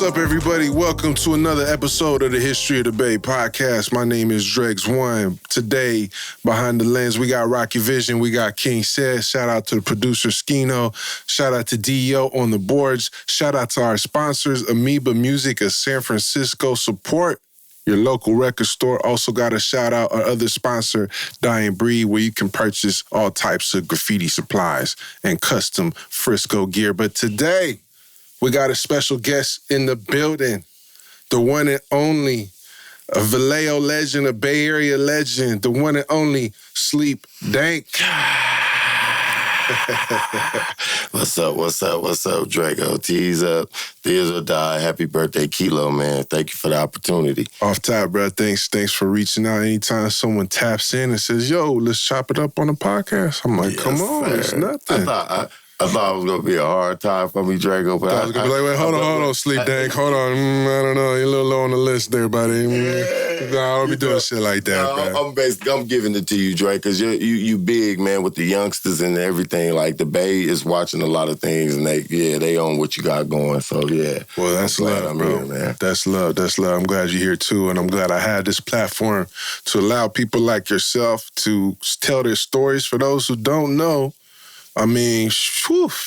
up, everybody? Welcome to another episode of the History of the Bay podcast. My name is Dregs One. Today, behind the lens, we got Rocky Vision, we got King Said. Shout out to the producer Scino. Shout out to DEO on the boards. Shout out to our sponsors, Amoeba Music of San Francisco. Support your local record store. Also got to shout out our other sponsor, Dying Breed, where you can purchase all types of graffiti supplies and custom Frisco gear. But today, we got a special guest in the building, the one and only, a Vallejo legend, a Bay Area legend, the one and only Sleep Dank. What's up, Drago? Tease up, Thizz or die. Happy birthday, Kilo, man. Thank you for the opportunity. Off top, bro. Thanks for reaching out. Anytime someone taps in and says, yo, let's chop it up on the podcast, I'm like, come on, sir. It's nothing. I thought it was going to be a hard time for me, Drago. But I was going to be like, wait, hold on, Sleep Dank. Hold on. I don't know. You're a little low on the list there, buddy. I don't be doing shit like that, man. I'm giving it to you, Dre, because you big, man, with the youngsters and everything. Like, the Bay is watching a lot of things, and they own what you got going. So, yeah. Well, that's love, bro. Here, man. That's love. I'm glad you're here, too, and I'm glad I had this platform to allow people like yourself to tell their stories. For those who don't know, I mean,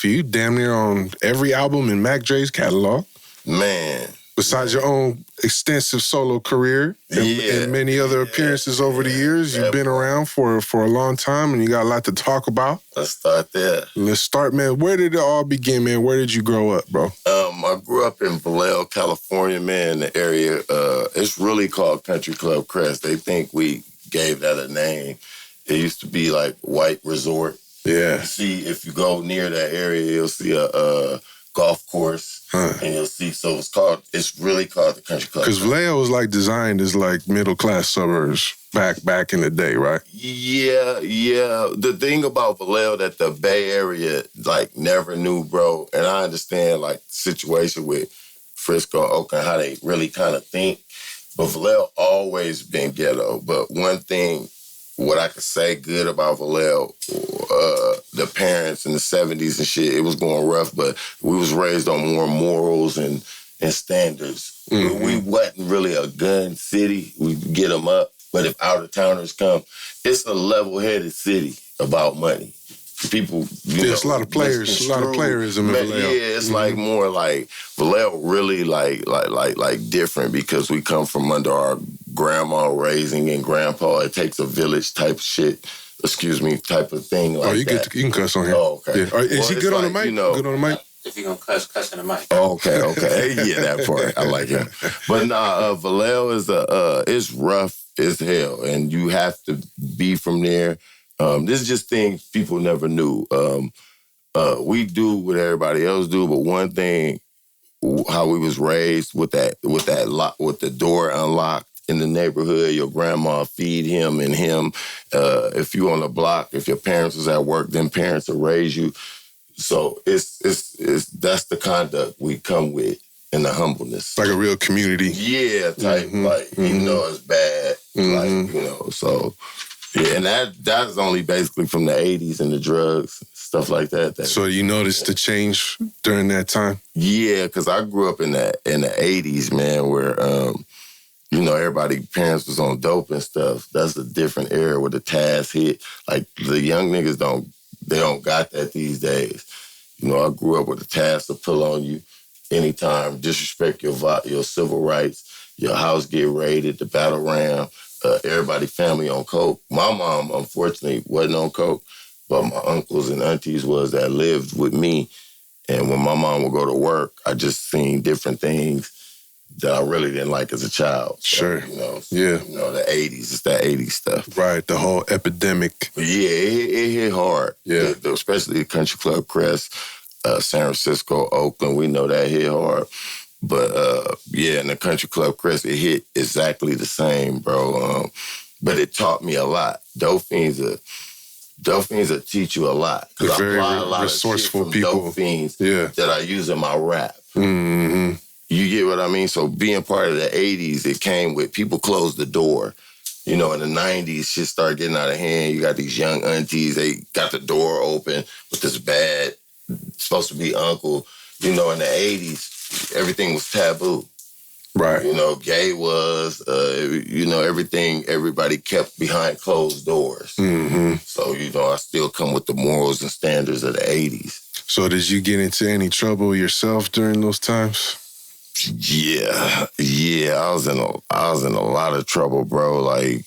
you damn near on every album in Mac Dre's catalog. Man. Besides your own extensive solo career and many other appearances over the years, you've been around for a long time and you got a lot to talk about. Let's start there. Let's start, man. Where did it all begin, man? Where did you grow up, bro? I grew up in Vallejo, California, man, the area. It's really called Country Club Crest. They think we gave that a name. It used to be like White Resort. Yeah. You see, if you go near that area, you'll see a golf course, and you'll see. So it's really called the Country Club. Because Vallejo was like designed as like middle class suburbs back in the day, right? Yeah. The thing about Vallejo that the Bay Area like never knew, bro. And I understand like the situation with Frisco, Oakland, how they really kind of think. But Vallejo always been ghetto. But one thing, what I could say good about Vallejo, the parents in the 70s and shit, it was going rough, but we was raised on more morals and standards. Mm-hmm. We wasn't really a gun city. We could get them up, but if out-of-towners come, it's a level-headed city about money. People, it's a lot of players, a lot of playerism in Vallejo. Yeah, it's like more like Vallejo really like different because we come from under our grandma raising and grandpa. It takes a village type shit. Type of thing. Like you can cuss on here. Oh, okay. Yeah. Is he good on the mic? Good on the mic? If you're going to cuss in the mic. Oh, okay. Yeah, that part. I like him. But Vallejo is it's rough as hell, and you have to be from there. This is just things people never knew. We do what everybody else do, but one thing, how we was raised with that lock, with the door unlocked in the neighborhood, your grandma feed him and him. If you on the block, if your parents was at work, then parents will raise you. So it's that's the conduct we come with and the humbleness. Like a real community. Yeah, type even though it's bad, so. Yeah, and that's only basically from the 80s and the drugs, stuff like that. So you noticed the change during that time? Yeah, because I grew up in the 80s, man, where, everybody, parents was on dope and stuff. That's a different era where the Taz hit. Like, the young niggas don't got that these days. I grew up with the Taz to pull on you anytime, disrespect your civil rights, your house get raided, the battle ram. Everybody family on coke. My mom, unfortunately, wasn't on coke, but my uncles and aunties was that lived with me. And when my mom would go to work, I just seen different things that I really didn't like as a child. Sure. The 80s, it's that 80s stuff. Right, the whole epidemic. But yeah, it hit hard. Yeah. Especially the Country Club Crest, San Francisco, Oakland, we know that hit hard. But, in the Country Club Crest, it hit exactly the same, bro. But it taught me a lot. Dope fiends will teach you a lot. Because I apply a lot resourceful of shit from dope fiends that I use in my rap. Mm-hmm. You get what I mean? So being part of the 80s, it came with people closed the door. In the 90s, shit started getting out of hand. You got these young aunties, they got the door open with this bad, supposed to be uncle. In the 80s, everything was taboo. Right. You know, gay was, you know, everything, everybody kept behind closed doors. Mm-hmm. So, you know, I still come with the morals and standards of the 80s. So did you get into any trouble yourself during those times? Yeah. I was in a lot of trouble, bro. Like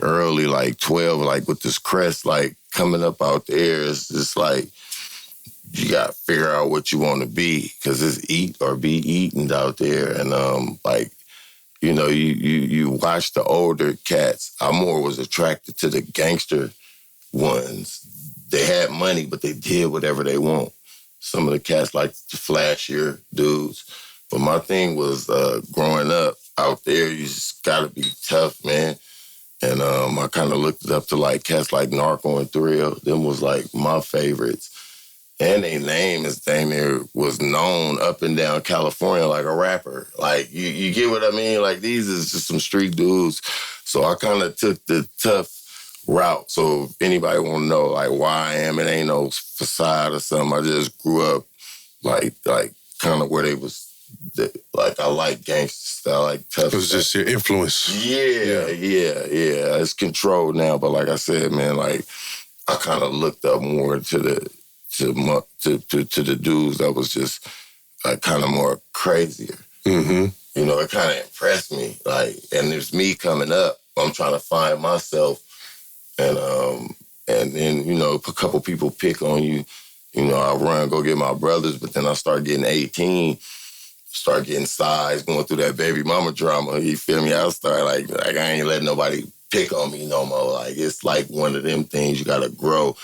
early, like 12, like with this crest, like coming up out there, it's just like, you got to figure out what you want to be, because it's eat or be eaten out there. And, like, you know, you watch the older cats. I more was attracted to the gangster ones. They had money, but they did whatever they want. Some of the cats like the flashier dudes. But my thing was growing up out there, you just got to be tough, man. And I kind of looked it up to, like, cats like Narco and Thrill. Them was, like, my favorites. And their name is dang near was known up and down California like a rapper. Like, you get what I mean? Like, these is just some street dudes. So I kind of took the tough route. So if anybody want to know, like, why I am, it ain't no facade or something. I just grew up, like kind of where they was, like, I like gangster style, I like tough. It was just your influence. Yeah. It's controlled now, but like I said, man, like, I kind of looked up more to the dudes that was just kind of more crazier. Mm-hmm. You know, it kind of impressed me. Like, and there's me coming up. I'm trying to find myself, and then, you know, a couple people pick on you. You know, I run, go get my brothers, but then I start getting 18, start getting size, going through that baby mama drama. You feel me? I start like I ain't letting nobody pick on me no more. Like, it's like one of them things you gotta grow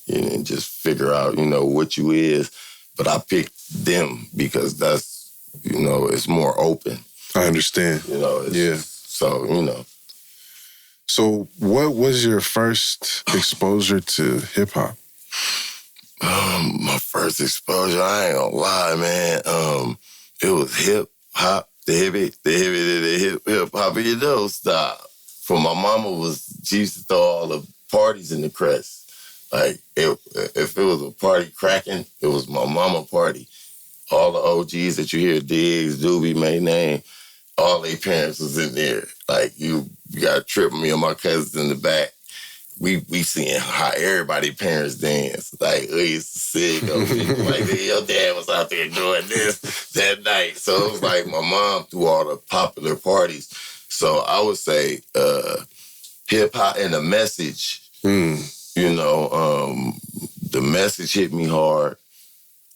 and just figure out, you know, what you is. But I picked them because that's, you know, it's more open. I understand. You know, so, you know. So what was your first exposure to hip-hop? My first exposure, I ain't gonna lie, man. It was hip-hop, the hip-hop, you know, style. For my mama she used to throw all the parties in the Crest. Like, if it was a party cracking, it was my mama party. All the OGs that you hear, Diggs, Dubee, May Name, all their parents was in there. Like, you got to trip me and my cousins in the back. We seeing how everybody parents dance. Like, we used to sing. Like, your dad was out there doing this that night. So it was like my mom threw all the popular parties. So I would say hip-hop and the message. You know, the message hit me hard.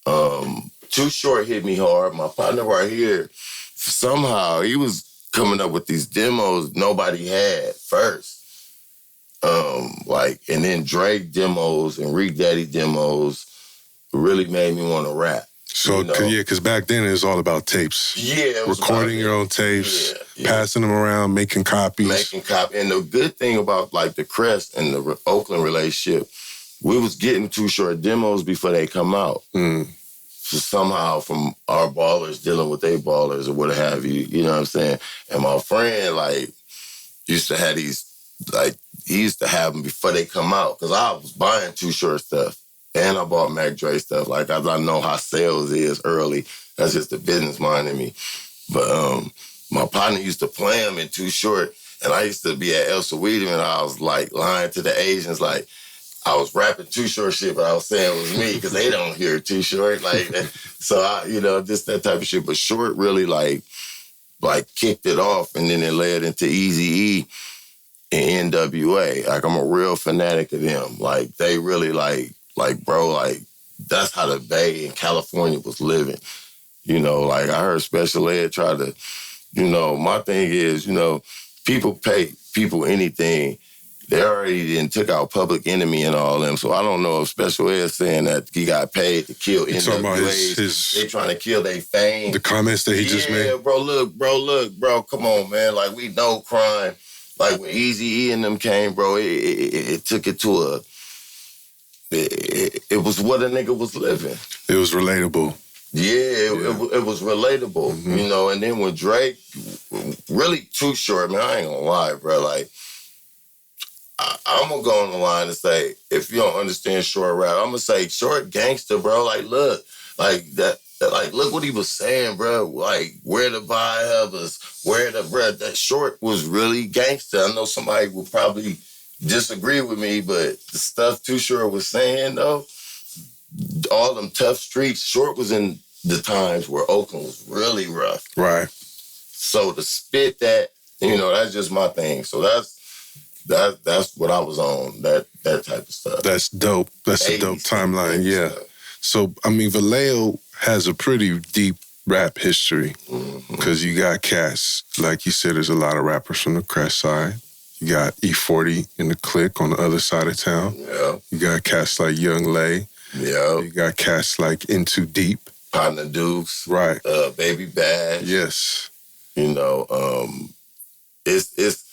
Too Short hit me hard. My partner right here, somehow, he was coming up with these demos nobody had first. Like, and then Dre demos and Reek Daddy demos really made me want to rap. So, you know? yeah, because back then it was all about tapes. Yeah. Recording your own tapes, passing them around, making copies. And the good thing about, like, the Crest and the Oakland relationship, we was getting Too Short demos before they come out. So somehow from our ballers dealing with their ballers or what have you, you know what I'm saying? And my friend, like, used to have these, like, he used to have them before they come out, because I was buying Too Short stuff. And I bought Mac Dre stuff. Like, I know how sales is early. That's just the business mind in me. But my partner used to play him in Too Short, and I used to be at El Saweetie, and I was, like, lying to the Asians, like, I was rapping Too Short shit, but I was saying it was me, because they don't hear Too Short. Like, so, you know, just that type of shit. But Short really, like kicked it off, and then it led into Eazy-E and NWA. Like, I'm a real fanatic of them. Like, they really, like, bro, like, that's how the Bay in California was living. You know, like, I heard Special Ed try to, you know, my thing is, you know, people pay people anything. They already then took out Public Enemy and all them, so I don't know if Special Ed saying that he got paid to kill NWA. They trying to kill their fame. The comments that he just made? Yeah, bro, come on, man. Like, we know crime. Like, when Eazy-E and them came, bro, it took it to a... It was what a nigga was living. It was relatable. Yeah, it was relatable, you know. And then when Drake, really Too Short, man, I ain't gonna lie, bro. Like, I'm gonna go on the line and say, if you don't understand Short rap, I'm gonna say Short gangster, bro. Like, look, like that. Like, look what he was saying, bro. Like, where the vibe where the, bro, that Short was really gangster. I know somebody will probably disagree with me, but the stuff Too Short was saying, though, all them tough streets, Short was in the times where Oakland was really rough. Right. So to spit that, that's just my thing. So that's what I was on, that type of stuff. That's dope. That's a dope timeline, yeah. Stuff. So, I mean, Vallejo has a pretty deep rap history because you got cats, like you said, there's a lot of rappers from the Crestside. You got E-40 in the clique on the other side of town. Yeah. You got cats like Young Lay. Yeah. You got cats like Into Deep. Partner Dukes. Right. Baby Bash. Yes. It's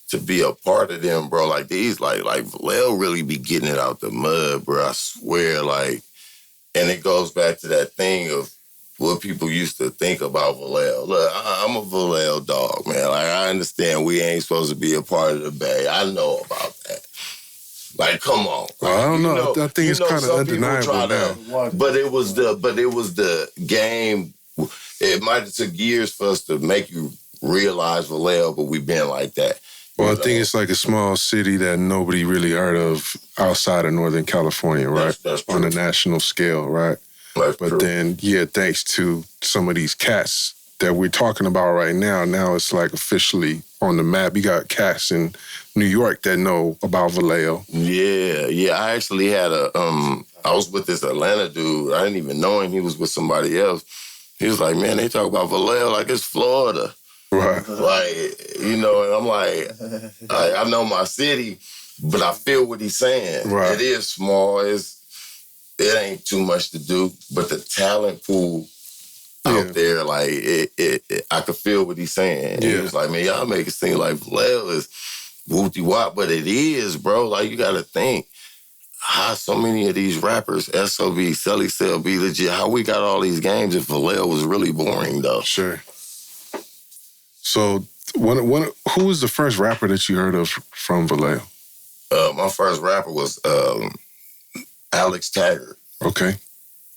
to be a part of them, bro. Like these, like Vallejo really be getting it out the mud, bro. I swear, like, and it goes back to that thing of what people used to think about Vallejo. Look, I'm a Vallejo dog, man. Like, I understand we ain't supposed to be a part of the Bay. I know about that. Like, come on. Well, I don't know. I think it's kind of undeniable now. But it was the game. It might have took years for us to make you realize Vallejo, but we've been like that. Well, I think it's like a small city that nobody really heard of outside of Northern California, right? That's true. On a national scale, right? That's but true. Then, yeah, thanks to some of these cats that we're talking about right now it's like officially on the map. You got cats in New York that know about Vallejo. Yeah. I actually had I was with this Atlanta dude. I didn't even know him. He was with somebody else. He was like, man, they talk about Vallejo like it's Florida. Right. Like, and I'm like, I know my city, but I feel what he's saying. Right. It is small. It ain't too much to do, but the talent pool out there, like, I could feel what he's saying. Yeah. He was like, man, y'all make it seem like Vallejo is whoop-de-wop, but it is, bro. Like, you got to think how so many of these rappers, SOB, Selly Cell, Be Legit, how we got all these games if Vallejo was really boring, though. Sure. So, who was the first rapper that you heard of from Vallejo? My first rapper was Alex Taggart. Okay.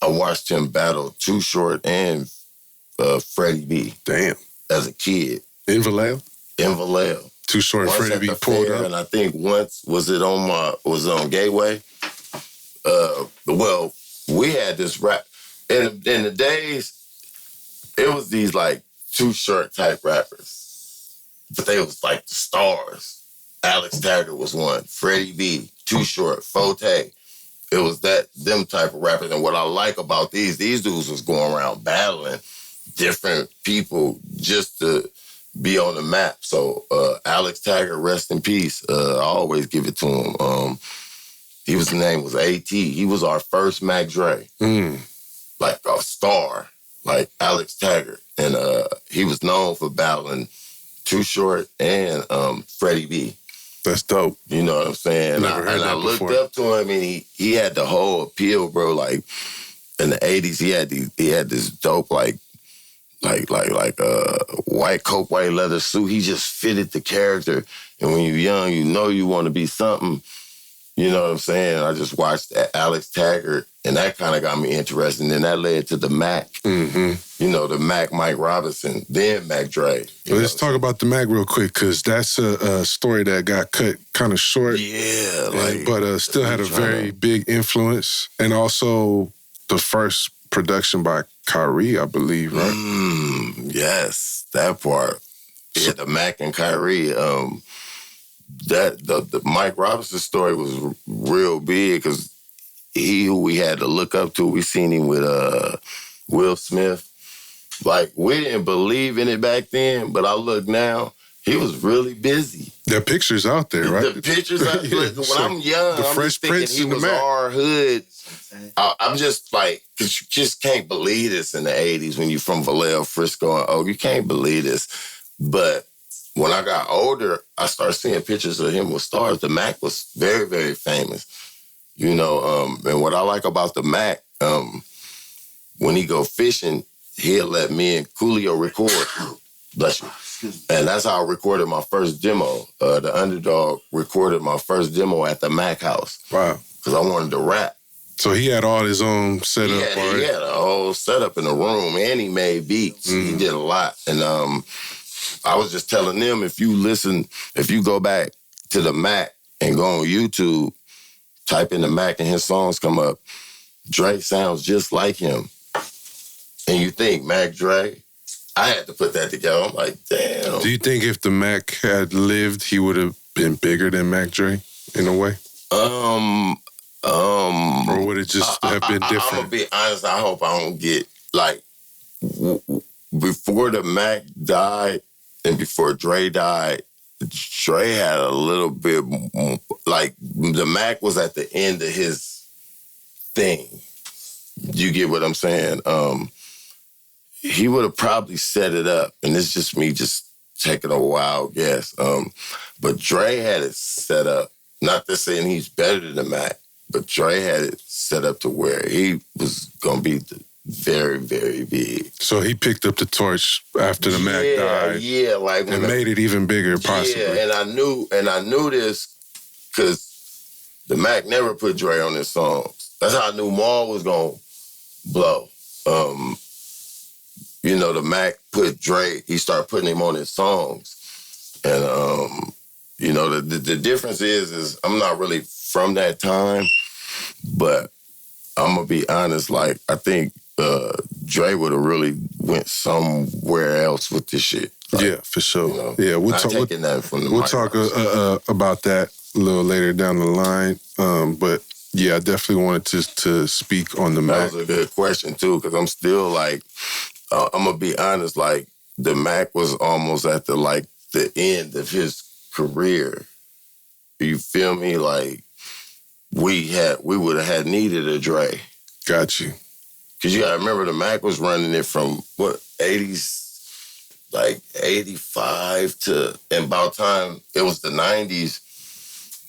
I watched him battle Too Short and Freddie B. Damn. As a kid. In Vallejo? In Vallejo. Too Short and Freddie B pulled up. And I think once, was it on Gateway? Well, we had this rap. In the days, it was these like Too Short type rappers. But they was like the stars. Alex Taggart was one. Freddie B, Too Short, Forte. It was them type of rappers. And what I like about these dudes was going around battling different people just to be on the map. So Alex Taggart, rest in peace. I always give it to him. His name was A.T. He was our first Mac Dre. Like a star, like Alex Taggart. And he was known for battling Too Short and Freddie B. That's dope. You know what I'm saying? I looked up to him, and he had the whole appeal, bro. Like in the '80s, he had this dope like white coat, white leather suit. He just fitted the character. And when you're young, you want to be something. You know what I'm saying? I just watched Alex Taggart, and that kind of got me interested. And then that led to the Mac. The Mac, Mike Robinson, then Mac Dre. Let's talk about the Mac real quick, because that's a story that got cut kind of short. Yeah. But still had a very big influence. And also the first production by Khayree, I believe, right? Yes, that part. Yeah, the Mac and Khayree. The Mike Robinson story was real big because who we had to look up to. We seen him with Will Smith. Like, we didn't believe in it back then, but I look now, he was really busy. The pictures out there, right? The pictures out there. When I'm young, I'm just thinking he was our hood. I'm just like, because you just can't believe this in the 80s when you're from Vallejo, Frisco, and you can't believe this. But when I got older, I started seeing pictures of him with stars. The Mac was very, very famous. And what I like about the Mac, when he go fishing, he'll let me and Coolio record. Bless you. And that's how I recorded my first demo. The Underdog recorded my first demo at the Mac house. Wow. Because I wanted to rap. So he had all his own setup. He had a whole setup in the room, and he made beats. He did a lot. And I was just telling them, if you go back to the Mac and go on YouTube, type in the Mac and his songs come up, Dre sounds just like him. And you think, Mac Dre? I had to put that together. I'm like, damn. Do you think if the Mac had lived, he would have been bigger than Mac Dre in a way? Or would it just have been different? I'm gonna be honest. I hope I don't get like before the Mac died and before Dre died. Dre had a little bit like the Mac was at the end of his thing. You get what I'm saying? He would have probably set it up, and it's just me just taking a wild guess. But Dre had it set up. Not to saying he's better than the Mac, but Dre had it set up to where he was gonna be very, very big. So he picked up the torch after the Mac died. Yeah, like and made it even bigger, possibly. Yeah, and I knew this because the Mac never put Dre on his songs. That's how I knew Maul was gonna blow. You know, the Mac put Dre, he started putting him on his songs. And, you know, the difference is I'm not really from that time, but I'm going to be honest, like, I think Dre would have really went somewhere else with this shit. Like, yeah, for sure. You know, yeah, we'll talk about that a little later down the line. But yeah, I definitely wanted to speak on the Mac. That was a good question, too, because I'm still like, I'm going to be honest, like, the Mac was almost at the end of his career. You feel me? Like, we would have had needed a Dre. Got you. Because you got to remember, the Mac was running it from, 80s, like 85 to, and about time it was the 90s,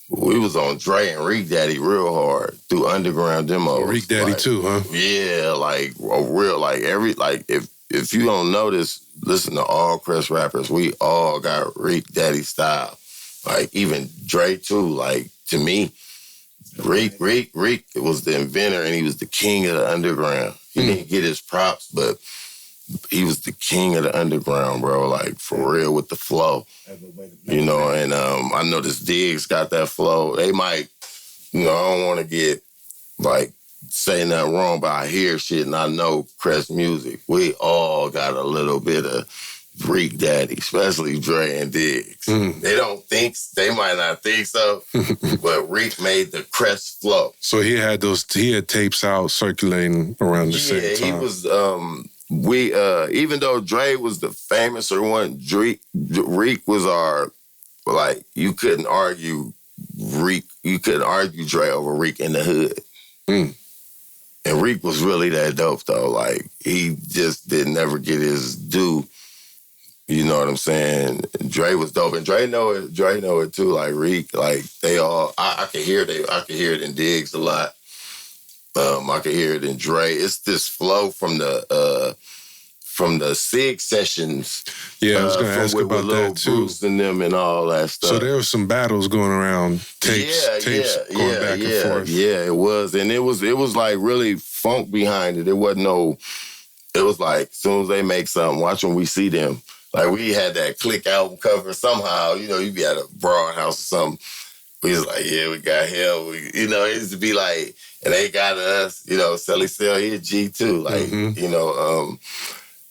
we was on Dre and Reek Daddy real hard through underground demos. Reek Daddy too, huh? Yeah, like a real, like if you don't notice, listen to all Crest rappers, we all got Reek Daddy style. Like even Dre too, like to me, Reek was the inventor and he was the king of the underground. He didn't get his props, but he was the king of the underground, bro, like for real with the flow. You know, and I know this Diggs got that flow. They might, you know, I don't want to get like saying that wrong, but I hear shit and I know Crest music. We all got a little bit of Reek Daddy, especially Dre and Diggs. They might not think so, but Reek made the Crest flow. So he had tapes out circulating around the same time. Yeah, he was, even though Dre was the famouser one, Reek was our, like, you couldn't argue Dre over Reek in the hood. And Reek was really that dope, though. Like, he just didn't ever get his due. You know what I'm saying? And Dre was dope. And Dre know it too. Like, Reek, like, they all, I could hear it in Diggs a lot. I could hear it in Dre. It's this flow from the SIG sessions. Yeah, I was going to ask about that too. Bruce and them and all that stuff. So there was some battles going around, tapes going back and forth. Yeah, it was. And it was like really funk behind it. It wasn't no, it was like, as soon as they make something, watch when we see them. Like we had that Click album cover somehow, you know, you be at a broad house or something. We was like, yeah, we got him. You know, it used to be like, and they got us, you know, Selly Cell, he a G too. Like, you know,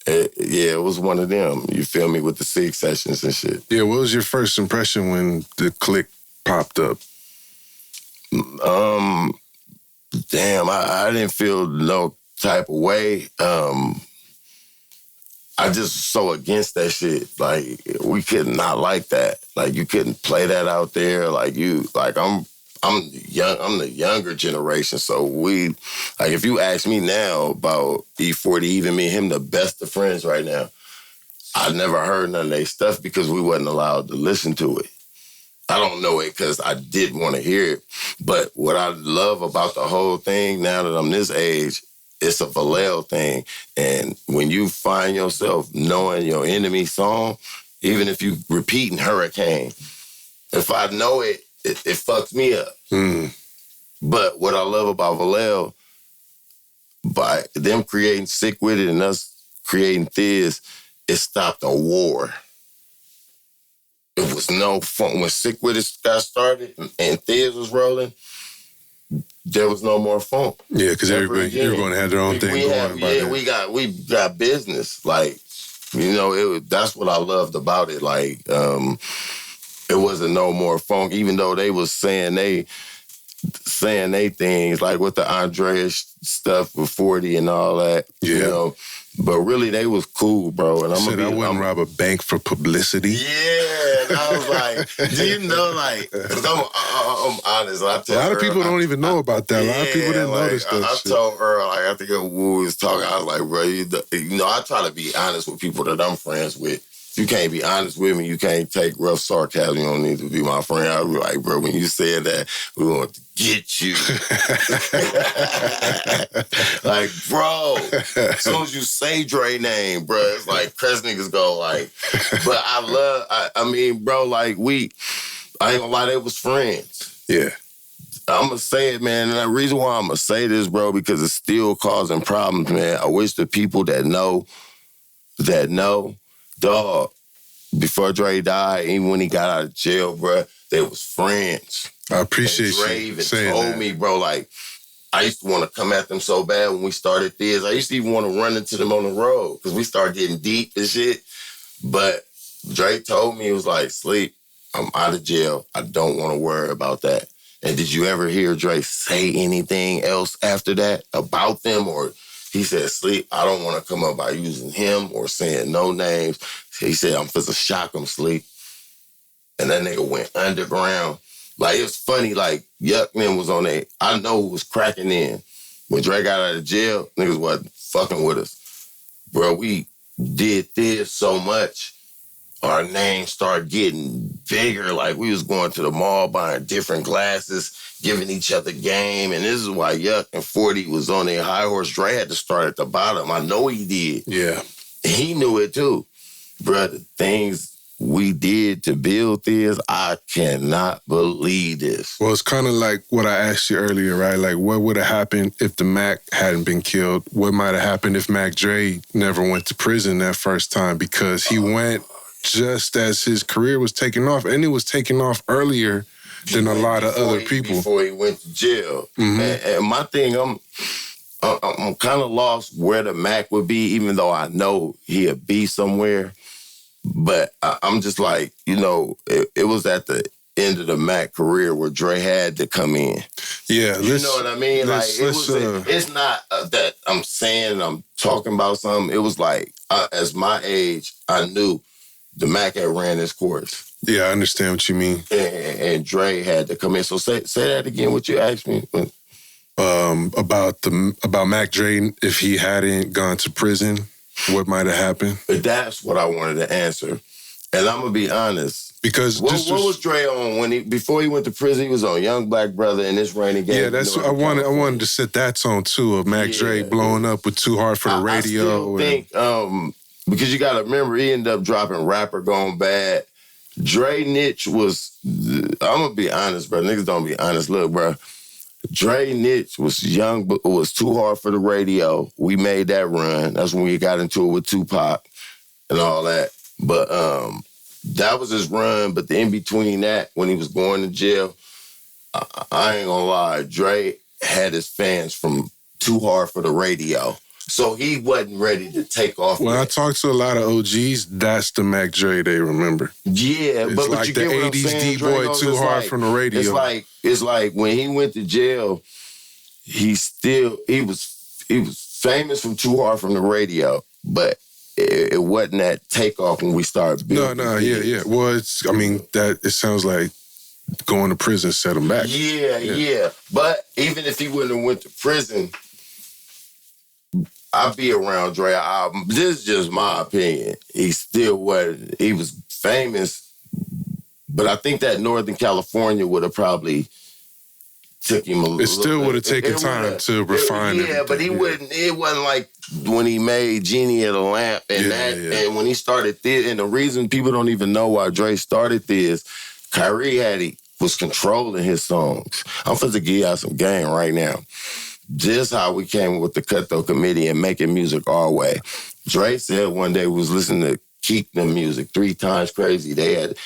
it was one of them. You feel me, with the SIG sessions and shit. Yeah, what was your first impression when the Click popped up? Damn, I didn't feel no type of way. I just so against that shit. Like, we could not like that. Like, you couldn't play that out there. Like, I'm the younger generation, so if you ask me now about E-40, even me and him, the best of friends right now, I never heard none of their stuff because we wasn't allowed to listen to it. I don't know it because I didn't want to hear it, but what I love about the whole thing now that I'm this age, it's a Vallejo thing, and when you find yourself knowing your enemy's song, even if you repeating Hurricane, if I know it, it fucks me up. But what I love about Vallejo, by them creating Sick With It and us creating Thizz, it stopped a war. It was no fun. When Sick With It got started and Thizz was rolling, there was no more funk. Yeah, because everyone had their own thing going. We got business. Like, you know, that's what I loved about it. Like, it wasn't no more funk, even though they was saying they things, like with the Andreas stuff with 40 and all that. Yeah. You know, but really they was cool, bro. And I wouldn't rob a bank for publicity. Yeah, and I was like, do you know, like, because I'm honest. A lot of people don't even know about that. A lot of people didn't notice that I told her, like, I think we was talking, I was like, bro, you know, I try to be honest with people that I'm friends with. If you can't be honest with me, you can't take rough sarcasm, you don't need to be my friend. I was like, bro, when you said that, we want to get you. Like, bro, as soon as you say Dre name, bro, it's like, Crest niggas go like, but I mean, bro, like, I ain't gonna lie, they was friends. Yeah. I'm gonna say it, man, and the reason why I'm gonna say this, bro, because it's still causing problems, man. I wish the people that know, dog, before Dre died, even when he got out of jail, bro, they was friends. I appreciate Dre you even saying told that. me, bro, like, I used to want to come at them so bad when we started Thizz. I used to even want to run into them on the road because we started getting deep and shit. But Dre told me, he was like, Sleep, I'm out of jail. I don't want to worry about that. And did you ever hear Dre say anything else after that about them? Or he said, Sleep, I don't want to come up by using him or saying no names. He said, I'm supposed to shock him, Sleep. And that nigga went underground. Like, it was funny, like, Yuckman was on there. I know who was cracking in. When Dre got out of jail, niggas wasn't fucking with us. Bro, we did this so much, our name started getting bigger. Like, we was going to the mall buying different glasses, giving each other game. And this is why Yuck and 40 was on their high horse. Dre had to start at the bottom. I know he did. Yeah. He knew it too. Bro, the things we did to build this, I cannot believe this. Well, it's kind of like what I asked you earlier, right? Like, what would have happened if the Mac hadn't been killed? What might have happened if Mac Dre never went to prison that first time? Because he went just as his career was taking off, and it was taking off earlier than a lot of other people. Before he went to jail. Mm-hmm. And my thing, I'm kind of lost where the Mac would be, even though I know he'd be somewhere. But I'm just like, you know, it was at the end of the Mac career where Dre had to come in. Yeah. You know what I mean? Like, it's not that I'm saying I'm talking about something. It was like, as my age, I knew the Mac had ran his course. Yeah, I understand what you mean. And Dre had to come in. So say that again, what you asked me. About Mac Dre, if he hadn't gone to prison, what might have happened? But that's what I wanted to answer. And I'm going to be honest. Because what was Dre on before he went to prison? He was on Young Black Brotha in this Rainy Game. Yeah, that's what I wanted to set that tone too, of Mac Dre blowing up with Too Hard for the Radio. I still think, because you got to remember, he ended up dropping Rapper Gone Bad. Dre niche was, I'm going to be honest, bro. Niggas don't be honest. Look, bro. Dre niche was was Too Hard for the Radio. We made that run. That's when we got into it with Tupac and all that. But that was his run. But the in between that, when he was going to jail, I ain't gonna lie, Dre had his fans from Too Hard for the Radio. So he wasn't ready to take off. When I talk to a lot of OGs, that's the Mac Dre they remember. Yeah, it's but like you the get what I'm 80s saying, D-boy Too Hard from the Radio. It's like when he went to jail, he was famous from Too Hard from the Radio, but it wasn't that takeoff when we started building. Yeah. Well, it sounds like going to prison set him back. Yeah. But even if he wouldn't have went to prison, I'd be around Dre. This is just my opinion. He was famous, but I think that Northern California would have probably took him a little bit. It still would have taken time to refine it. Yeah, but it wasn't like when he made Genie of the Lamp and when he started Thizz. And the reason people don't even know why Dre started Thizz, Khayree was controlling his songs. I'm supposed to give y'all some game right now. just how we came with the Cutthroat Committee and making music our way. Dre said one day we was listening to Keep Them Music, 3 Times Crazy.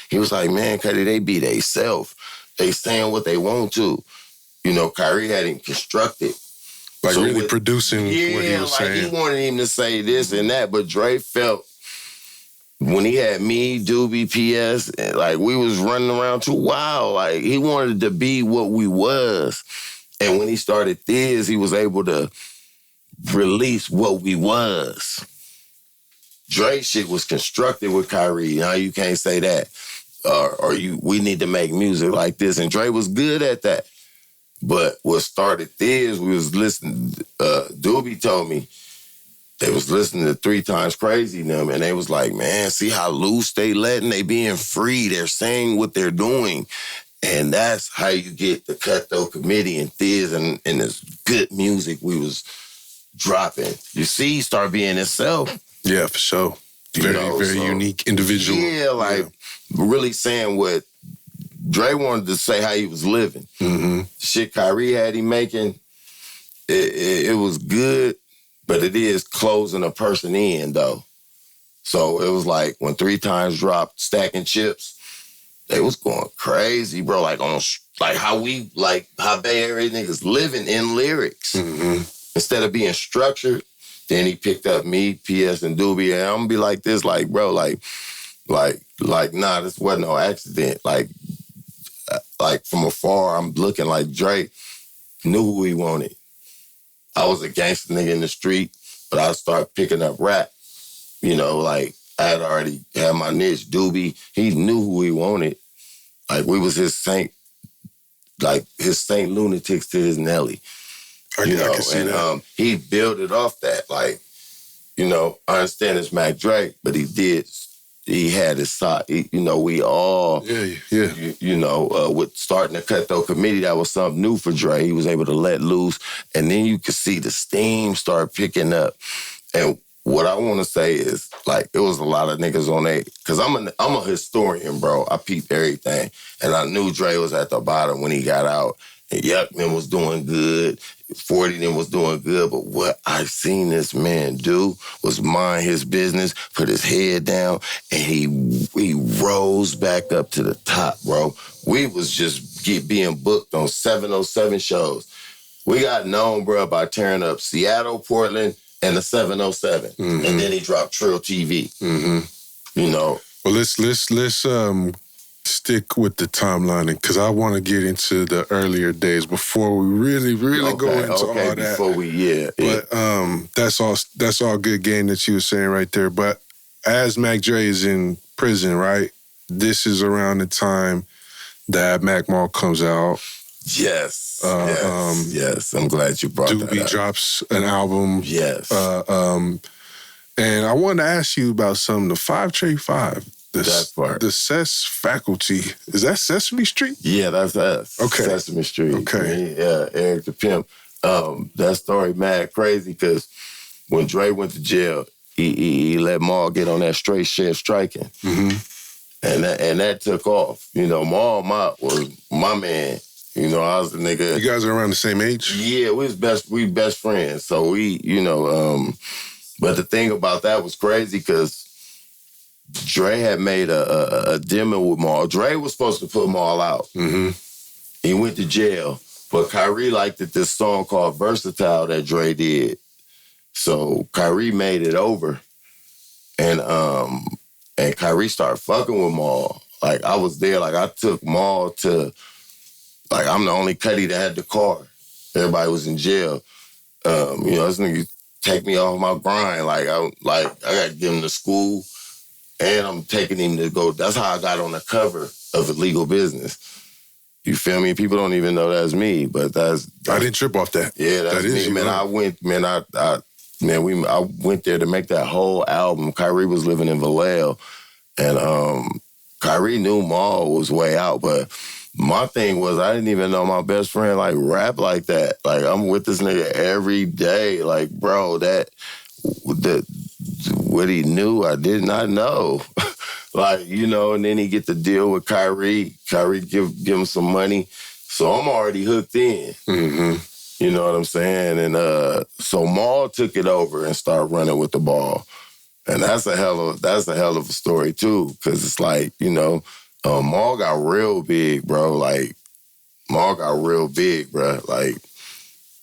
He was like, man, Cuddy, they be they self. They saying what they want to. You know, Khayree had him constructed. Like so really producing what he was saying. Yeah, like he wanted him to say this and that, but Dre felt when he had me, Dubee, PS, like we was running around too wild. Like he wanted to be what we was. And when he started Thizz, he was able to release what we was. Dre shit was constructed with Khayree. Now you can't say that. We need to make music like this. And Dre was good at that. But what started Thizz, we was listening, Dubee told me, they was listening to 3 Times Crazy them, and they was like, man, see how loose they letting? They being free. They're saying what they're doing. And that's how you get the Cutthroat Committee and Thizz and this good music we was dropping. You see, start being itself. Yeah, for sure. Very unique individual. Yeah, like really saying what Dre wanted to say how he was living. Mm-hmm. Shit Khayree had him making, it was good, but it is closing a person in, though. So it was like when 3 Times dropped Stacking Chips, they was going crazy, bro. Like how Bay Area niggas living in lyrics. Mm-hmm. Instead of being structured, then he picked up me, PS, and Dubee, and I'm gonna be like this, like, bro, like, nah, this wasn't no accident. Like from afar, I'm looking like Drake knew who he wanted. I was a gangster nigga in the street, but I started picking up rap. You know, like I had already had my niche. Dubee, he knew who he wanted. Like we was his Saint Lunatics to his Nelly. I can see that. He built it off that. Like, you know, I understand it's Mac Dre, but he had his side. We all, with starting the Cutthroat Committee, that was something new for Dre. He was able to let loose, and then you could see the steam start picking up. And what I want to say is, like, it was a lot of niggas on there, because I'm a historian, bro. I peeped everything, and I knew Dre was at the bottom when he got out, and Yuckman was doing good, 40 then was doing good, but what I seen this man do was mind his business, put his head down, and he rose back up to the top, bro. We was just being booked on 707 shows. We got known, bro, by tearing up Seattle, Portland, and the 707. Mm-hmm. And then he dropped Trill TV. Mm-hmm. You know. Well, let's stick with the timeline, because I want to get into the earlier days before we really go into all that. Before we, But that's all good game that you were saying right there. But as Mac Dre is in prison, right? This is around the time that Mac Mall comes out. Yes. Yes. I'm glad you brought that up. Dubee drops an album. Yes. And I wanted to ask you about something. The 5 Trade 5. That part. The Sess faculty. Is that Sesame Street? Yeah, that's us. Okay. Sesame Street. Okay. Yeah, Eric the Pimp. That story mad crazy, because when Dre went to jail, he let Maul get on that straight shit striking. Mm-hmm. And that took off. You know, Maul was my man. You know, I was the nigga. You guys are around the same age? Yeah, we best friends. So but the thing about that was crazy, because Dre had made a demo with Maul. Dre was supposed to put Maul out. Mm-hmm. He went to jail. But Khayree liked this song called Versatile that Dre did. So Khayree made it over. And Khayree started fucking with Maul. Like, I was there. Like, I took Maul to... Like, I'm the only Cuddy that had the car. Everybody was in jail. This nigga take me off my grind. Like, I got to get him to school. And I'm taking him to go. That's how I got on the cover of Illegal Business. You feel me? People don't even know that's me, but that's I didn't trip off that. Yeah, that's that me, man. I went there to make that whole album. Khayree was living in Vallejo, and Khayree knew Maul was way out, but my thing was I didn't even know my best friend like rap like that. Like, I'm with this nigga every day. Like, bro, what he knew, I did not know. And then he get to deal with Khayree. Khayree give him some money. So I'm already hooked in. Mm-hmm. You know what I'm saying? And so Maul took it over and started running with the ball. And that's a hell of a story too, because it's like, you know, Maul got real big, bro. Like, Maul got real big, bro. Like,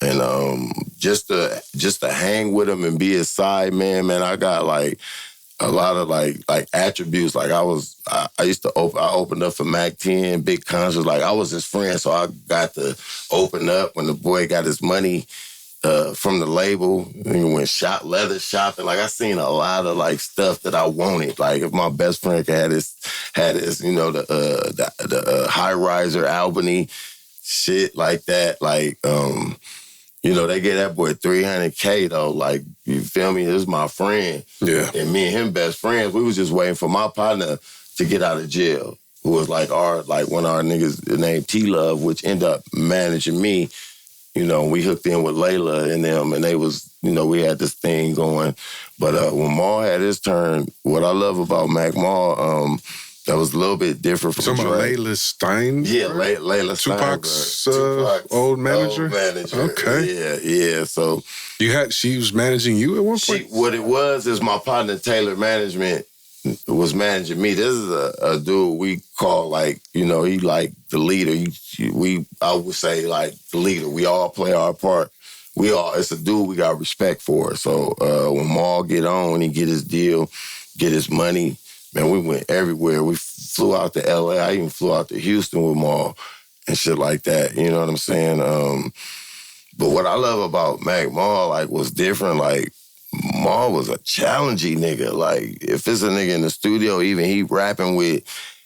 and just to hang with him and be his side man, I got like a lot of like attributes. Like I used to I opened up for Mac 10, big concerts. Like, I was his friend, so I got to open up when the boy got his money from the label. And he went leather shopping. Like, I seen a lot of like stuff that I wanted. Like, if my best friend had his, you know, the High Riser Albany shit like that. Like, you know, they gave that boy $300K though. Like, you feel me? This is my friend. Yeah. And me and him best friends. We was just waiting for my partner to get out of jail, who was like one of our niggas named T-Love, which ended up managing me. You know, we hooked in with Layla and them, and they was, you know, we had this thing going. But when Maul had his turn, what I love about Mac Mall, that was a little bit different from Dre. Layla Stein? Yeah, Layla Tupac's old manager? Old manager. Okay. Yeah. So she was managing you at one point? What it was is my partner Taylor Management was managing me. This is a dude we call, like, you know, he like the leader. I would say like the leader. We all play our part. It's a dude we got respect for. So when Maul get on, when he get his deal, get his money, man, we went everywhere. We flew out to LA. I even flew out to Houston with Maul and shit like that. You know what I'm saying? But what I love about Mac Mall, like, was different. Like, Maul was a challenging nigga. Like, if it's a nigga in the studio, even he rapping with,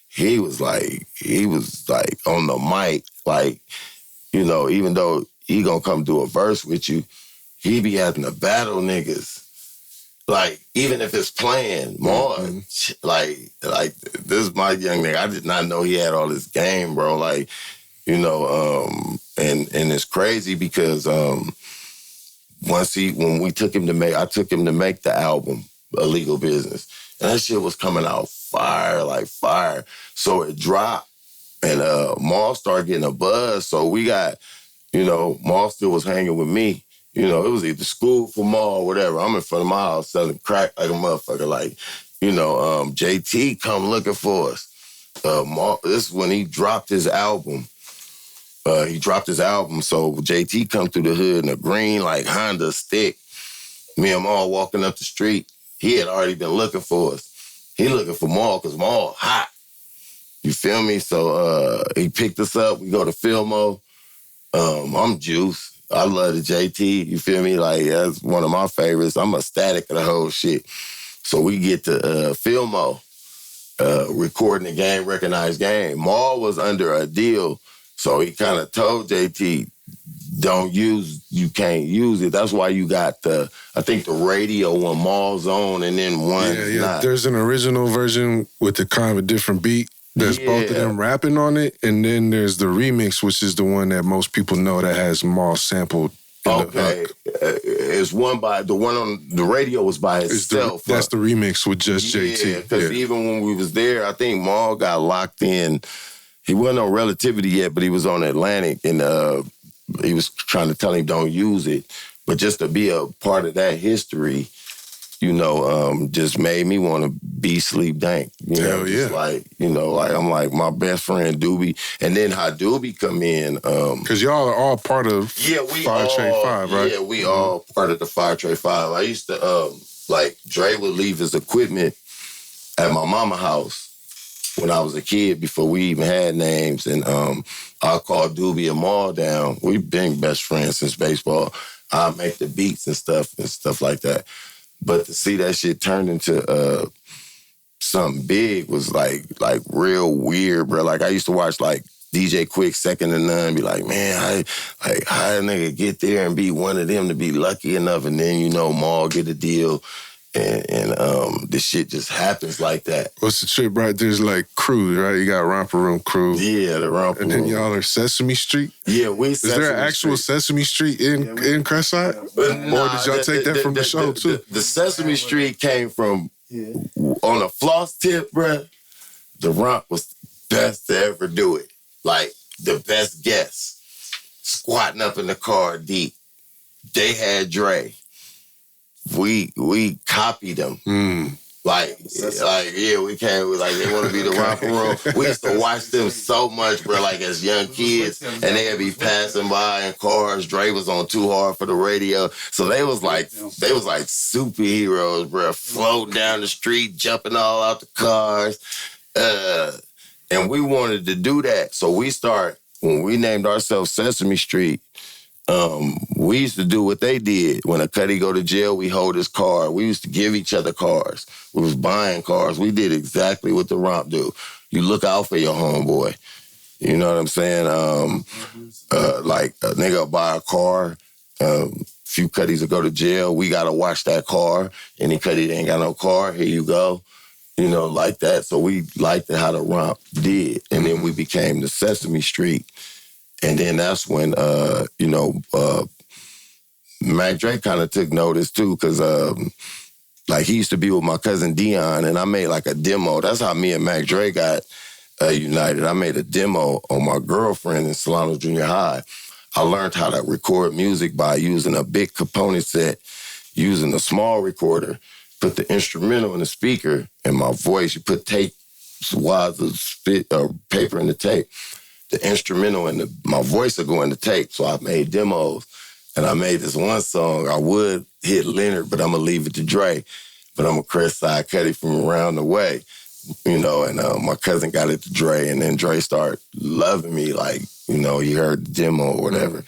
he was like on the mic. Like, you know, even though he gonna come do a verse with you, he be having to battle niggas. Like, even if it's playing, Maul, like this is my young nigga. I did not know he had all this game, bro. Like, you know, and it's crazy because when I took him to make the album Illegal Business, and that shit was coming out fire, like fire. So it dropped, and Maul started getting a buzz. So we got, you know, Maul still was hanging with me. You know, it was either school for Maul or whatever. I'm in front of my house selling crack like a motherfucker. Like, you know, JT come looking for us. Maul, this is when he dropped his album. So JT come through the hood in a green, like, Honda stick. Me and Maul walking up the street. He had already been looking for us. He looking for Maul because Maul hot. You feel me? So he picked us up. We go to Fillmore. I'm Juice. I love the JT. You feel me? Like, that's one of my favorites. I'm ecstatic of the whole shit. So we get to Fillmore, recording the Game Recognized Game. Maul was under a deal. So he kind of told JT, you can't use it. That's why you got the radio on Maul's on and then one's not. There's an original version with the kind of a different beat. There's both of them rapping on it. And then there's the remix, which is the one that most people know that has Maul sampled in the hook. It's the one on the radio was by itself. That's the remix with just JT. Because even when we was there, I think Maul got locked in. He wasn't on Relativity yet, but he was on Atlantic, and he was trying to tell him don't use it. But just to be a part of that history, you know, just made me want to be Sleep Dank. You know, just like, you know, like I'm like my best friend Dubee, and then how Dubee come in. Because y'all are all part of 5-Trey-5, right? Yeah, we all part of the 5-Trey-5. I used to, like, Dre would leave his equipment at my mama's house when I was a kid, before we even had names, and I called Dubee and Maul down. We've been best friends since baseball. I make the beats and stuff like that. But to see that shit turn into something big was like real weird, bro. Like, I used to watch like DJ Quick, Second to None, be like, man, how a nigga get there and be one of them to be lucky enough, and then, you know, Maul get a deal. And this shit just happens like that. What's the trip, right? There's like crews, right? You got Romper Room crew. Yeah, the Romper Room. And then y'all are Sesame Street? Yeah, Is there an actual Sesame Street in Crestside? Or did y'all take that from the show, too? The Sesame Street came from, on a floss tip, bruh, the Romp was the best to ever do it. Like, the best guess. squatting up in the car deep. They had Dre. We copied them. Like, yeah, we came with, like, they want to be the romper room. We used to watch them so much, bro, like, as young kids, and they'd be passing by in cars. Dre was on Too Hard for the Radio. So they was like superheroes, bro, floating down the street, jumping all out the cars. And we wanted to do that. So when we named ourselves Sesame Street, we used to do what they did. When a cutty go to jail, we hold his car. We used to give each other cars. We was buying cars. We did exactly what the Romp do. You look out for your homeboy. You know what I'm saying? Like a nigga will buy a car. Few cutties will go to jail. We got to watch that car. Any cutty that ain't got no car, here you go. You know, like that. So we liked how the Romp did. And then we became the Sesame Street. And then that's when, Mac Dre kind of took notice too, because like he used to be with my cousin Dion, and I made like a demo. That's how me and Mac Dre got united. I made a demo on my girlfriend in Solano Junior High. I learned how to record music by using a big component set, using a small recorder, put the instrumental in the speaker, and my voice. You put tape, wads of paper in the tape. The instrumental and my voice will go in the tape. So I made demos, and I made this one song. I would hit Leonard, but I'm going to leave it to Dre. But I'm a Crestside cutty from around the way, you know, and my cousin got it to Dre, and then Dre started loving me, like, you know, he heard the demo or whatever.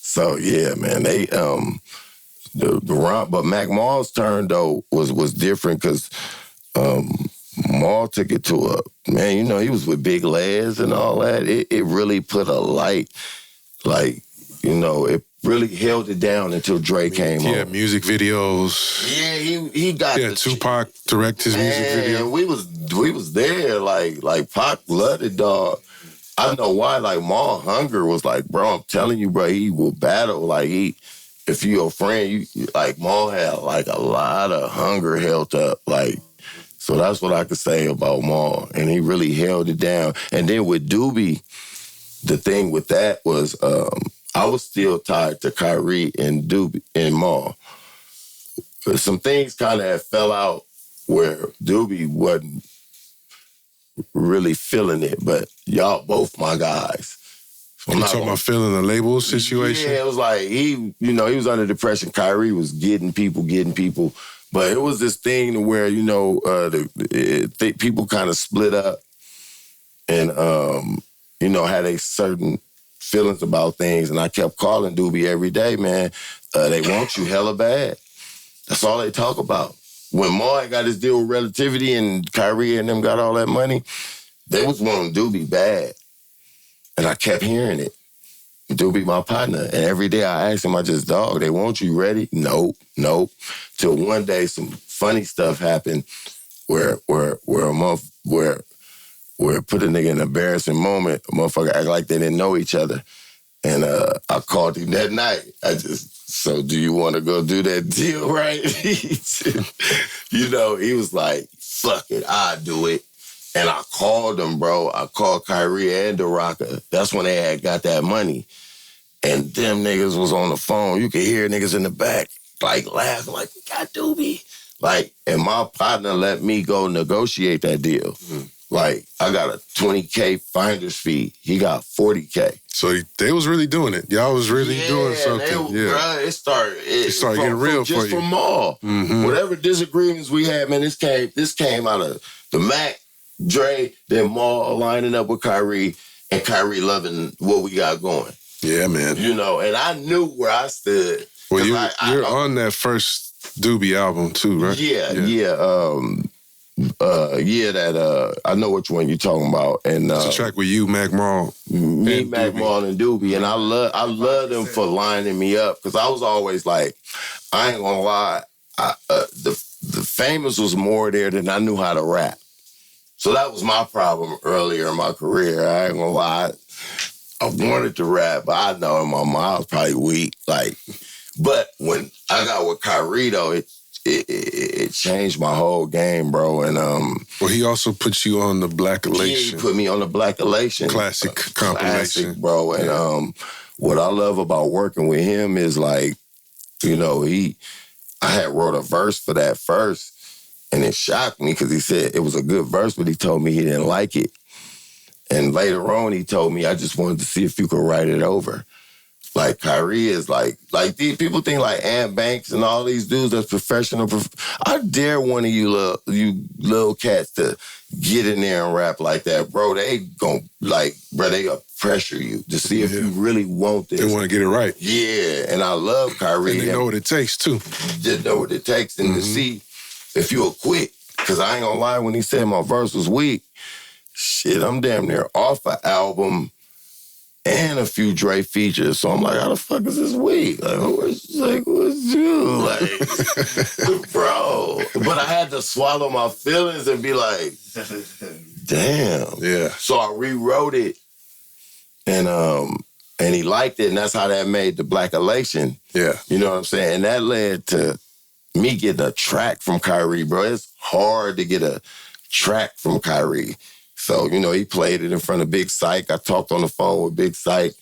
So, yeah, man, they, the Romp, but Mac Mall's turn, though, was different because Maul took it to man, you know, he was with Big Les and all that. It really put a light, like, you know, it really held it down until Dre came on. Yeah, music videos. Yeah, he got Tupac direct his music video. We was there, like Pac loved it, dog. I know why, like Maul Hunger was like, bro, I'm telling you, bro, he will battle. Like if you're a friend, like Maul had like a lot of hunger held up, like. So that's what I could say about Maul. And he really held it down. And then with Dubee, the thing with that was I was still tied to Khayree and Dubee and Maul. Some things kind of fell out where Dubee wasn't really feeling it, but y'all both my guys. So you talking about feeling the label situation? Yeah, it was like he was under depression. Khayree was getting people. But it was this thing where, you know, people kind of split up and, you know, had a certain feelings about things. And I kept calling Dubee every day, man. They want you hella bad. That's all they talk about. When Maul got his deal with Relativity and Khayree and them got all that money, they was wanting Dubee bad. And I kept hearing it. Dubee my partner. And every day I asked him, dog, they want you ready? Nope. Till one day some funny stuff happened where put a nigga in an embarrassing moment. A motherfucker act like they didn't know each other. And I called him that night. So do you want to go do that deal, right? You know, he was like, fuck it, I'll do it. And I called him, bro. I called Khayree and Daraka. That's when they had got that money. And them niggas was on the phone. You could hear niggas in the back, like, laughing, like, we got Dubee. Like, and my partner let me go negotiate that deal. Like, I got a $20K finder's fee. He got $40K. So they was really doing it. Y'all was really doing something. Bruh, it started getting real for you. Just from all. Whatever disagreements we had, man, this came out of the Mac, Dre, then Maul lining up with Khayree, and Khayree loving what we got going. Yeah, man. You know, and I knew where I stood. Well, you're on that first Dubee album too, right? I know which one you're talking about. And it's a track with you, Mac Mall, me, Mac Mall and Dubee, and I love them for lining me up because I was always like, I ain't gonna lie, the famous was more there than I knew how to rap. So that was my problem earlier in my career. I ain't gonna lie. I wanted to rap, but I know in my mind I was probably weak. Like, but when I got with Khayree, though, it changed my whole game, bro. And well, he also put you on the Blackalation. Yeah, he put me on the Blackalation classic compilation, bro. And what I love about working with him is like, you know, I had wrote a verse for that first, and it shocked me because he said it was a good verse, but he told me he didn't like it. And later on, he told me, I just wanted to see if you could write it over. Like, Khayree is like these people think like Ant Banks and all these dudes that's professional. I dare one of you little cats to get in there and rap like that, bro. They gon' they'll pressure you to see if you really want this. They want to get it right. Yeah, and I love Khayree. And they know what it takes, too. Just know what it takes, and to see if you'll quit. Because I ain't gonna lie, when he said my verse was weak, shit, I'm damn near off an album and a few Dre features. So I'm like, how the fuck is this weak? Like, what's you? Like, bro. But I had to swallow my feelings and be like, damn. Yeah. So I rewrote it, and he liked it, and that's how that made the Blackalation. Yeah. You know what I'm saying? And that led to me getting a track from Khayree, bro. It's hard to get a track from Khayree. So, you know, he played it in front of Big Psych. I talked on the phone with Big Psych.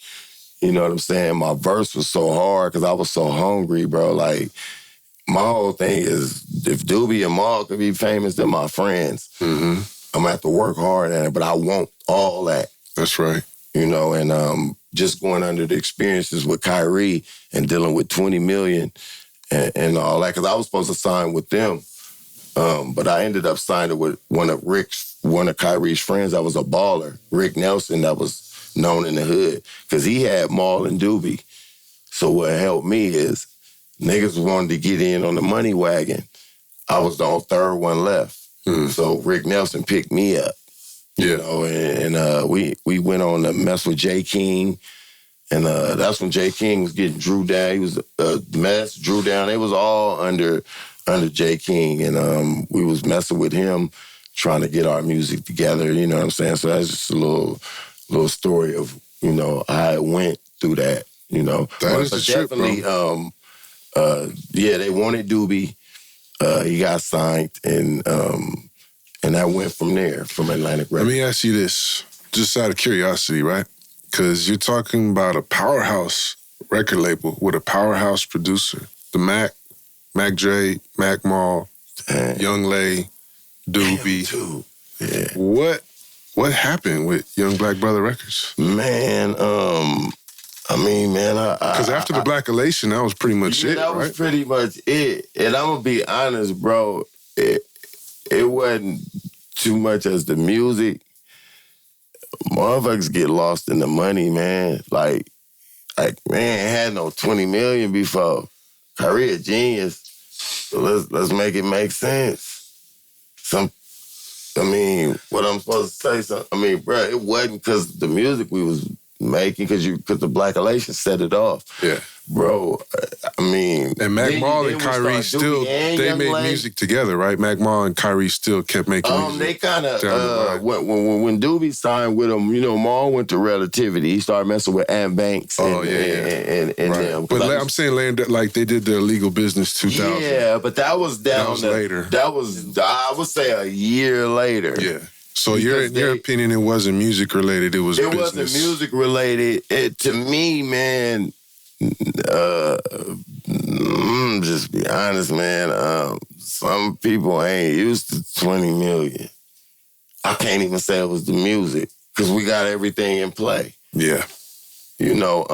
You know what I'm saying? My verse was so hard because I was so hungry, bro. Like, my whole thing is, if Dubee and Maul could be famous, they're my friends. I'm going to have to work hard at it, but I want all that. That's right. You know, and just going under the experiences with Khayree and dealing with 20 million and all that, because I was supposed to sign with them. But I ended up signing with one of Khayree's friends that was a baller, Rick Nelson, that was known in the hood, because he had Mall and Dubee. So what helped me is niggas wanted to get in on the money wagon. I was the third one left. So Rick Nelson picked me up. You know, and we went on to mess with J. King. And that's when J. King was getting Drew down. He was Mess, Drew down. They was all under J. King, and we was messing with him, trying to get our music together, you know what I'm saying? So that's just a little story of, you know, how I went through that, you know. That is the trip, definitely, bro. They wanted Dubee. He got signed, and that went from there, from Atlantic Records. Let me ask you this, just out of curiosity, right? Because you're talking about a powerhouse record label with a powerhouse producer, the Mac Dre, Mac Mall, Young Lay, Dubee. Yeah. What happened with Young Black Brotha Records? Man, because after the Blackalation, that was pretty much it, that was pretty much it. And I'm gonna be honest, bro, it wasn't too much as the music. Motherfuckers get lost in the money, man. Like man, had no 20 million before. Khayree a genius. So let's make it make sense. What I'm supposed to say, bro, it wasn't because the music we was making, because the Blackalation set it off. Yeah. Bro, And Mac Mall and Khayree still, they made music together, right? Mac Mall and Khayree still kept making music. They kind of, when Dubee signed with him, you know, Maul went to Relativity. He started messing with Ant Banks and them. But I'm saying, like, they did the illegal business 2000. Yeah, but that was later. That was, I would say, a year later. Yeah. So in your opinion, it wasn't music related, it was business. It wasn't music related. To me, man, just be honest, man. Some people ain't used to 20 million. I can't even say it was the music, because we got everything in play. Yeah. You know,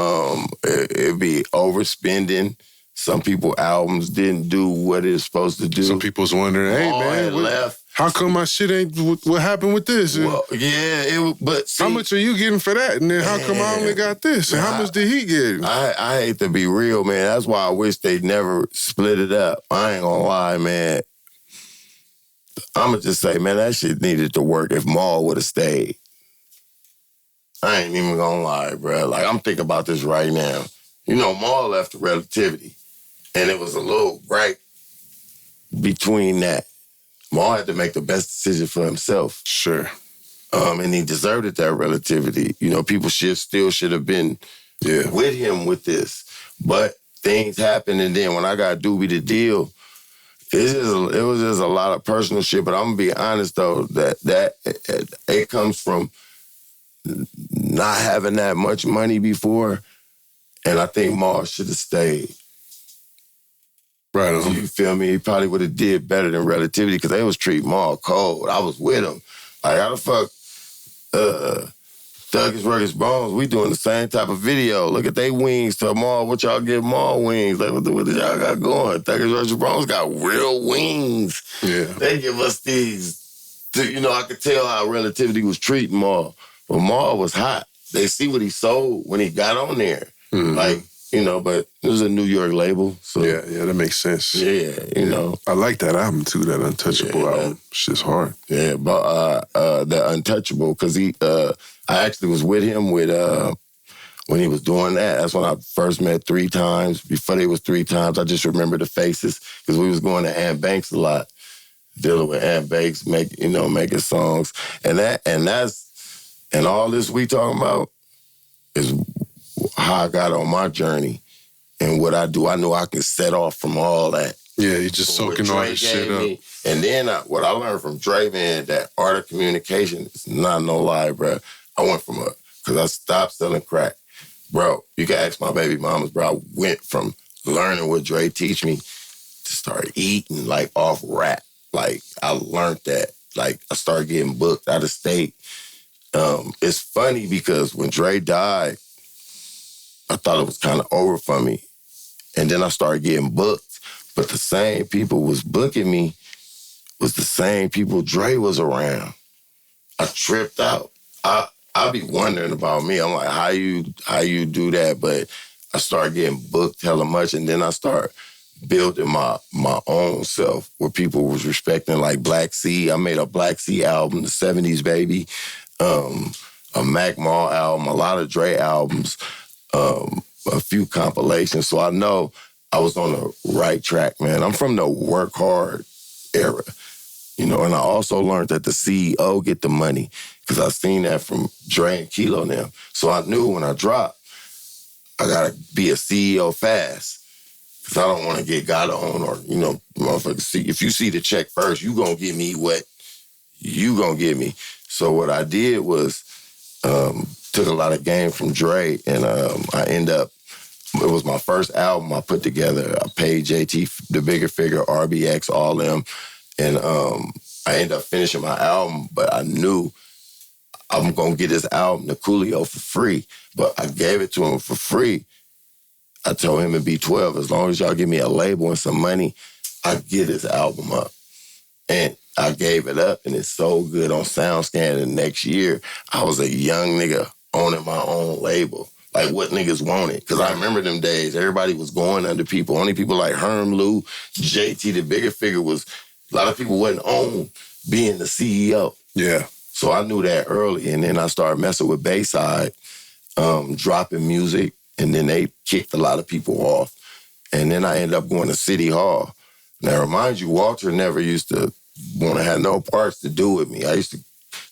it'd be overspending. Some people albums didn't do what it's supposed to do. Some people's wondering, hey, man, how come my shit ain't, what happened with this? Well, yeah, but see, how much are you getting for that? And then how come I only got this? And how much did he get? I hate to be real, man. That's why I wish they never split it up. I ain't gonna lie, man. I'm gonna just say, man, that shit needed to work if Maul would have stayed. I ain't even gonna lie, bro. Like, I'm thinking about this right now. You know, Maul left the Relativity, and it was a little right between that. Maul had to make the best decision for himself. Sure. And he deserved that Relativity. You know, people still should have been with him with this. But things happened, and then when I got Dubee the deal, it was just a lot of personal shit. But I'm gonna be honest though, that it comes from not having that much money before, And I think Maul should have stayed. Right on. You feel me? He probably would have did better than Relativity because they was treating Maul cold. I was with him. Like, how the fuck Thuggish Rugged Bones, we doing the same type of video. Look at they wings to Maul. What y'all give Maul wings? Like, what did y'all got going? Thuggish Rugged Bones got real wings. Yeah. They give us these. You know, I could tell how Relativity was treating Maul. But Maul was hot. They see what he sold when he got on there. Mm-hmm. Like, you know, but it was a New York label. So yeah, that makes sense. Yeah, you know. I like that album too, that Untouchable album. Shit's hard. Yeah, but the Untouchable, because I actually was with him when he was doing that. That's when I first met 3 times. Before they was 3 times, I just remember the faces because we was going to Ann Banks a lot, dealing with Ann Banks, making songs, and all this we talking about is how I got on my journey and what I do. I know I can set off from all that. Yeah, you just soaking all this shit up. And then what I learned from Dre, man, that art of communication is not no lie, bro. I went because I stopped selling crack. Bro, you can ask my baby mamas, bro. I went from learning what Dre teach me to start eating, like, off rap. Like, I learned that. Like, I started getting booked out of state. It's funny because when Dre died, I thought it was kind of over for me. And then I started getting booked. But the same people was booking me was the same people Dre was around. I tripped out. I be wondering about me. I'm like, how you do that? But I started getting booked hella much, and then I start building my own self where people was respecting, like Black Sea. I made a Black Sea album, the 70s Baby, a Mac Mall album, a lot of Dre albums, a few compilations. So I know I was on the right track, man. I'm from the work hard era, you know, and I also learned that the CEO get the money because I seen that from Dre and Kilo and them. So I knew when I dropped, I gotta be a CEO fast because I don't want to get got on or, you know, motherfuckers see. If you see the check first, you gonna give me what you gonna give me. So what I did was took a lot of game from Dre, and I end up, it was my first album I put together. I paid JT, the bigger figure, RBX, all them, and I ended up finishing my album, but I knew I'm going to get this album to Coolio for free, but I gave it to him for free. I told him it'd be 12. As long as y'all give me a label and some money, I get this album up. And I gave it up, and it's so good on SoundScan. And next year, I was a young nigga owning my own label. Like, what niggas wanted. Because I remember them days, everybody was going under people. Only people like Herm Lou, JT, the bigger figure, was, a lot of people wasn't on being the CEO. Yeah. So I knew that early, and then I started messing with Bayside, dropping music, and then they kicked a lot of people off. And then I ended up going to City Hall. Now, remind you, Walter never used to want to have no parts to do with me. I used to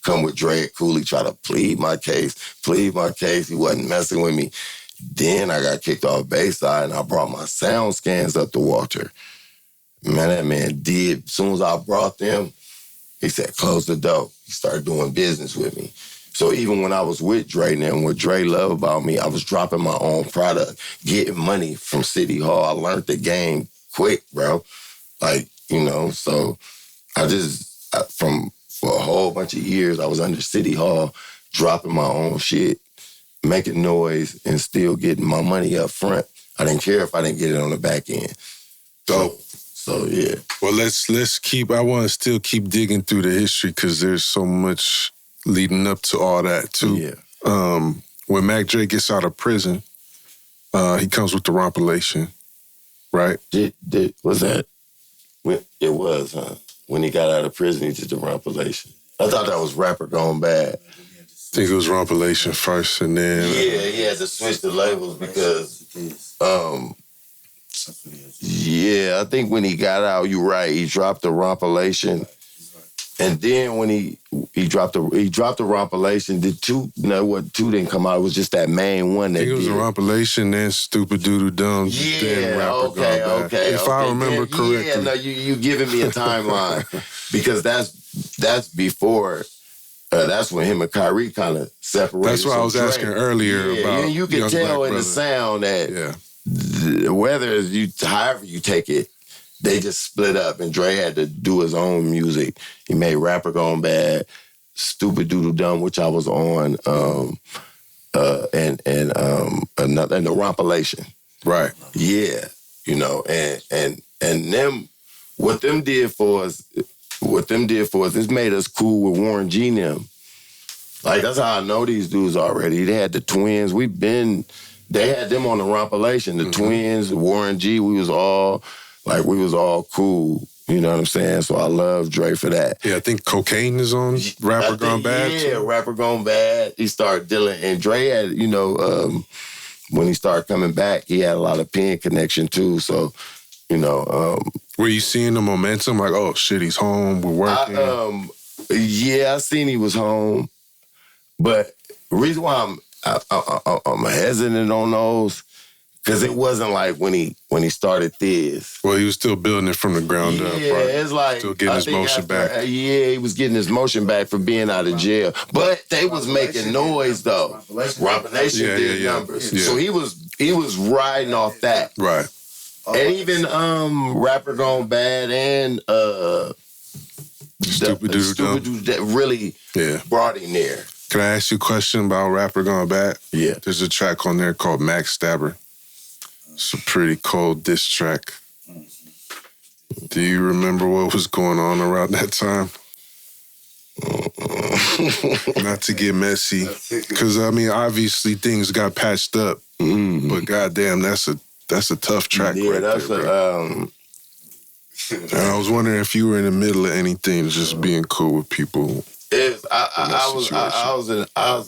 come with Dre at Cooley, try to plead my case. He wasn't messing with me. Then I got kicked off Bayside, and I brought my sound scans up to Walter. Man, that man did. As soon as I brought them, he said, close the door. He started doing business with me. So even when I was with Dre now, what Dre loved about me, I was dropping my own product, getting money from City Hall. I learned the game quick, bro. Like, you know, so for a whole bunch of years, I was under City Hall, dropping my own shit, making noise, and still getting my money up front. I didn't care if I didn't get it on the back end. So yeah. Well, I want to still keep digging through the history because there's so much leading up to all that too. Yeah. When Mac Dre gets out of prison, he comes with the Rompalation, right? Was that? It was, huh? When he got out of prison, he did the Rompalation. I thought that was Rapper Gone Bad. I think it was Rompalation first, and then... Yeah, he had to switch the labels because... yeah, I think when he got out, you're right, he dropped the Rompalation. And then when he dropped the Rompalation, two didn't come out. It was just that main one that I think it was the Rompalation, then Stupid Doodle Dumb, then Rapper Gone Bad. If I remember correctly. Yeah, no, you giving me a timeline because that's before that's when him and Khayree kind of separated. That's what I was asking earlier about. You can Young tell Black in the Brotha. sound that whether however you take it, they just split up, and Dre had to do his own music. He made Rapper Gone Bad, Stupid Doodle Dumb, which I was on, and the Rompalation. Right. Yeah, you know, and them, what them did for us, this made us cool with Warren G and them. Like, that's how I know these dudes already. They had the twins. They had them on the Rompalation. The twins, Warren G, we was all cool. You know what I'm saying? So I love Dre for that. Yeah, I think Cocaine is on Rapper Gone Bad. Yeah, Rapper Gone Bad. He started dealing, and Dre had, you know, when he started coming back, he had a lot of pen connection too. So, you know. Were you seeing the momentum? Like, oh shit, he's home, we're working. Yeah, I seen he was home. But the reason why I'm hesitant on those, because it wasn't like when he started Thizz. Well, he was still building it from the ground up. Yeah, right? it's like still getting his motion back. Yeah, he was getting his motion back from being out of jail. But they was making noise though. Rompalation did numbers. Yeah. So he was riding off that. Right. And even Rapper Gone Bad and Stupid Dude that really brought him there. Can I ask you a question about Rapper Gone Bad? Yeah. There's a track on there called Mac Stabber. It's a pretty cold diss track. Do you remember what was going on around that time? Not to get messy, because I mean, obviously things got patched up, but goddamn, that's a tough track. Yeah, right that's there, and I was wondering if you were in the middle of anything, just being cool with people. I was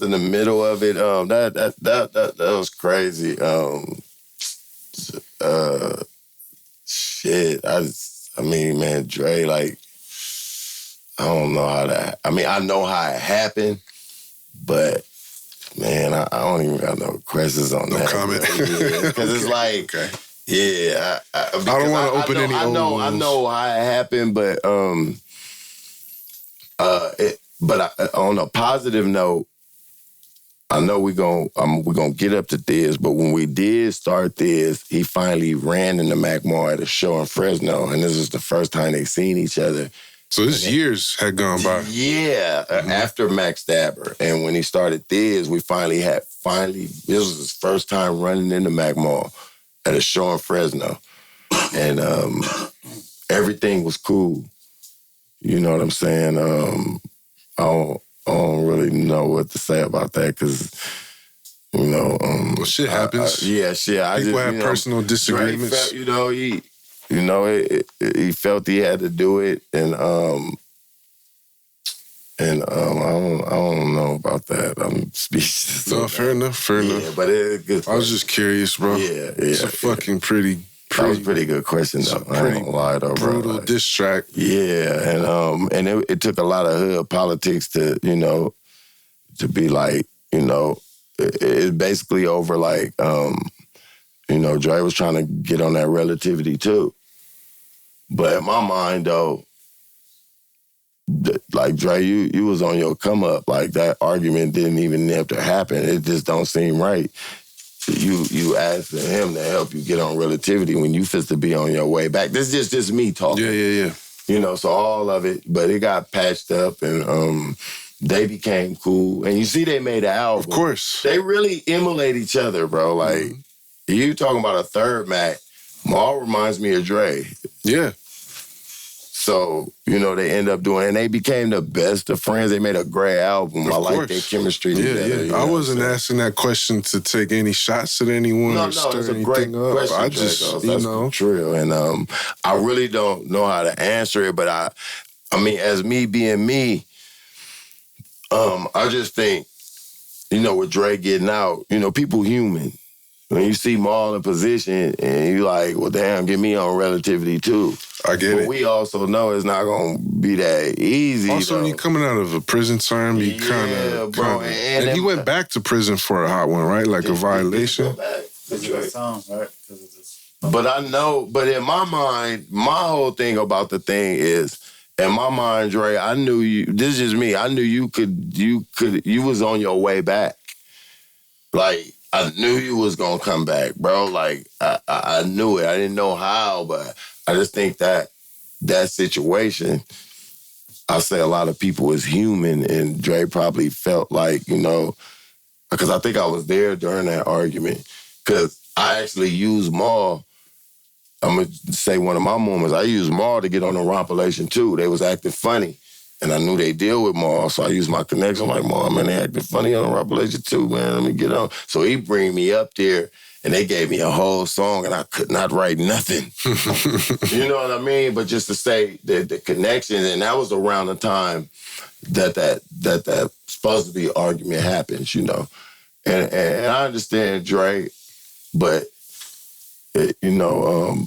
in the middle of it. That was crazy. Shit. I mean, man, Dre, like, I don't know how that. I mean, I know how it happened, but man, I don't even got no questions on that. No comment. Because it's like, yeah. I don't want to open any old wounds. I know how it happened, but on a positive note, I know we're gonna get up to Thizz, but when we did start Thizz, he finally ran in the Mac Mall at a show in Fresno, and this is the first time they seen each other. So this years had gone by. Yeah, after Mac Stabber, and when he started Thizz, we finally this was his first time running in the Mac Mall at a show in Fresno, and everything was cool. You know what I'm saying? I don't really know what to say about that because, you know... well, shit happens. Shit. People have personal disagreements. Felt, he felt he had to do it, and I don't know about that. I'm speechless. No, fair enough. But I was just curious, bro. Yeah. It's a fucking pretty... That was a pretty good question, though. I ain't gonna lie, though, bro. Brutal diss track. Yeah, and it took a lot of hood politics to, you know, to be like, you know, it's basically over like, you know, Dre was trying to get on that relativity too. But in my mind, though, like Dre, you was on your come up. Like that argument didn't even have to happen. It just don't seem right. You asking him to help you get on relativity when you fit to be on your way back. This is just me talking. Yeah. You know, so all of it, but it got patched up and they became cool. And you see they made an album. Of course. They really emulate each other, bro. Like, you talking about a third Mac, Maul reminds me of Dre. Yeah. So, you know, they end up doing, and they became the best of friends. They made a great album. I like their chemistry together. Yeah. I wasn't asking that question to take any shots at anyone or stir it's a anything great up. question, I just, you know. True. And I really don't know how to answer it, but I mean, as me being me, I just think, you know, with Dre getting out, you know, people human. When you see Maul in position and you like, well, damn, get me on relativity too. I get it. But we also know it's not going to be that easy. Also, when you're coming out of a prison term, you kind of... bro. And he went back to prison for a hot one, right? Like a violation? But I know, but in my mind, my whole thing about the thing is in my mind, Dre, I knew you. This is just me. I knew you was on your way back. Like, I knew you was gonna come back, bro. Like, I knew it. I didn't know how, but I just think that situation, I say a lot of people is human, and Dre probably felt like, you know, because I think I was there during that argument, because I actually used Maul. I'm going to say one of my moments, I used Maul to get on the Rompalation too. They was acting funny, and I knew they deal with Maul, so I used my connection. I'm like, Maul, man, they acting funny on the Rompalation too, man. Let me get on. So he bring me up there, and they gave me a whole song, and I could not write nothing. You know what I mean? But just to say the connection, and that was around the time that supposed to be argument happens, you know. And I understand Dre, but you know,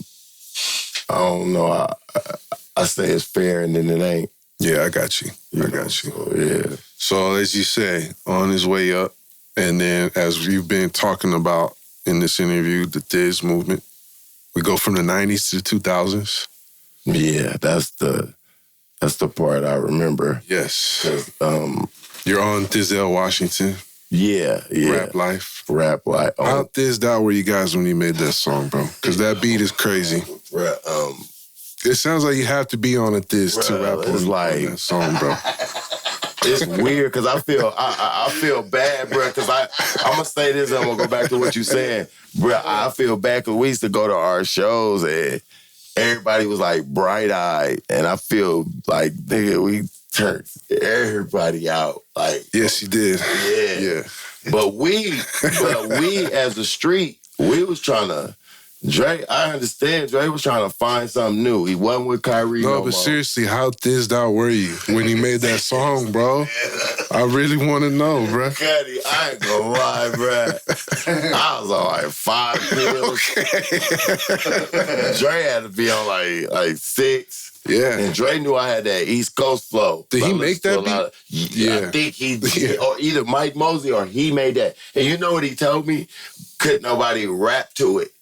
I don't know. I say it's fair, and then it ain't. Yeah, I got you. I got you. So, yeah. So as you say, on his way up, and then as we've been talking about in this interview, the Thizz Movement, we go from the 90s to the 2000s. Yeah, that's the part I remember. Yes. You're on Thizzelle Washington. Yeah. Rap Life. How thizzed out were you guys when you made that song, bro? Because that beat is crazy. It sounds like you have to be on a Thizz to rap on that song, bro. It's weird because I feel bad, bro. Because I'm gonna say this, and I'm gonna go back to what you saying, bro. I feel bad because we used to go to our shows and everybody was like bright eyed, and I feel like nigga, we turned everybody out. Like, yes, you did. Yeah. But we as a street, we was trying to. Dre, I understand. Dre was trying to find something new. He wasn't with Khayree no but more. Seriously, how thizzed out were you when he made that song, bro? I really want to know, bro. Cuddy, I ain't gonna lie, bro. I was on like 5 pills. Dre had to be on like 6. Yeah. And Dre knew I had that East Coast flow. Did he make that beat? Yeah. I think he did. Or either Mike Mosley or he made that. And you know what he told me? Couldn't nobody rap to it.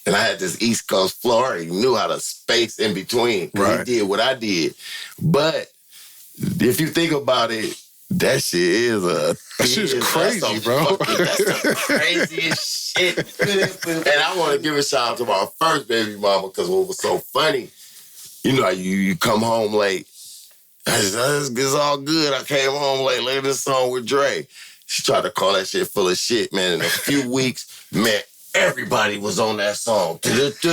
And I had this East Coast flow. I already knew how to space in between. Right. He did what I did. But if you think about it, that shit is that shit's crazy, bro. That's the craziest shit. And I want to give a shout out to my first baby mama, because what was so funny, you know, you come home late. It's all good. I came home late. Look at this song with Dre. She tried to call that shit full of shit, man. In a few weeks, man, everybody was on that song. I was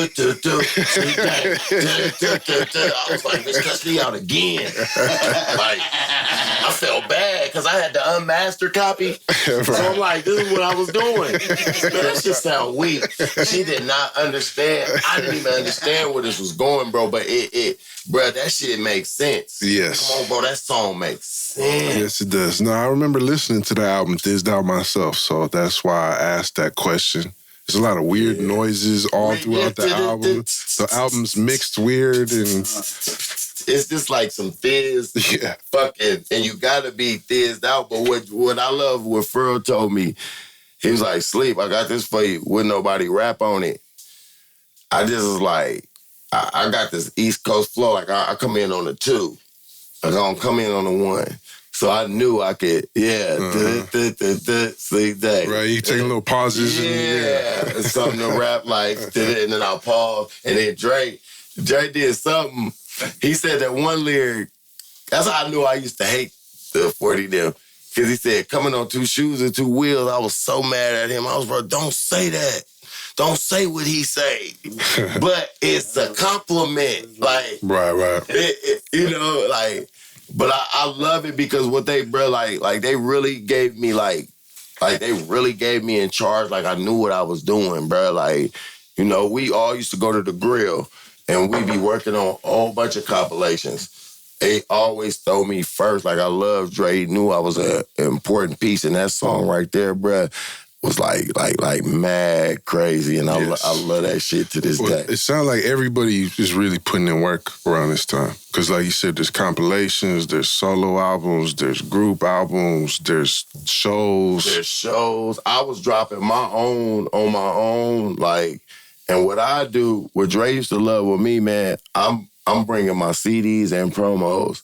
like, bitch, cuss me out again. Like, I felt bad because I had the unmastered copy. So I'm like, this is what I was doing. Man, that shit sound weak. She did not understand. I didn't even understand where this was going, bro. But bro, that shit makes sense. Yes. Come on, bro, that song makes sense. Yes, it does. No, I remember listening to the album Thizzed Out myself, so that's why I asked that question. There's a lot of weird noises all throughout the album. The album's mixed weird and... It's just like some Thizz. Yeah. Fucking, and you gotta be Thizzed out. But what I love, what Furl told me, he was like, Sleep, I got this for you. Wouldn't nobody rap on it. I just was like, I got this East Coast flow. Like, I come in on the 2. I don't come in on the 1. So I knew I could, see that. Right, you take little pauses. Yeah, and something to rap like, and then I'll pause. And then Dre did something. He said that one lyric, that's how I knew I used to hate the 40 them. Because he said, coming on 2 shoes and 2 wheels, I was so mad at him. I was, bro, don't say that. Don't say what he say. But it's a compliment. Like, right. You know, like, but I love it because what they, bro, like they really gave me they really gave me in charge. Like I knew what I was doing, bro. Like, you know, we all used to go to the grill and we be working on a whole bunch of compilations. They always throw me first. Like I love Dre. He knew I was an important piece, and that song right there, bro, was like mad crazy, and I love that shit to this day. It sounds like everybody is really putting in work around this time. Because like you said, there's compilations, there's solo albums, there's group albums, there's shows. I was dropping my own on my own, like, and what I do, what Dre used to love with me, man, I'm I'm bringing my CDs and promos.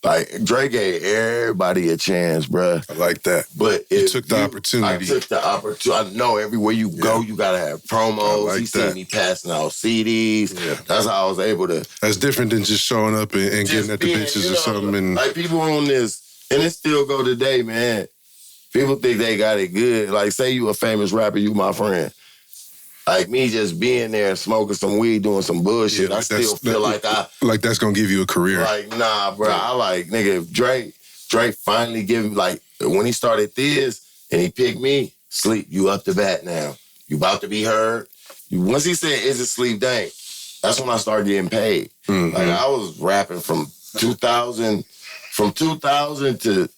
Like, Dre gave everybody a chance, bruh. I like that. But you took the opportunity. I took the opportunity. I know everywhere you go, you gotta have promos. Like he seen me passing out CDs. Yeah. That's how I was able to. That's different than just showing up and getting at the bitches or something. And like, people on this, and it still go today, man. People think they got it good. Like, say you a famous rapper, you my friend. Like, me just being there and smoking some weed, doing some bullshit, I still feel like that's gonna give you a career. Like, nah, bro. I like, nigga, if Dre finally give him, like, when he started Thizz and he picked me, Sleep, you up to bat now. You about to be heard. Once he said, is it Sleep Dank? That's when I started getting paid. Mm-hmm. Like, I was rapping from 2000 to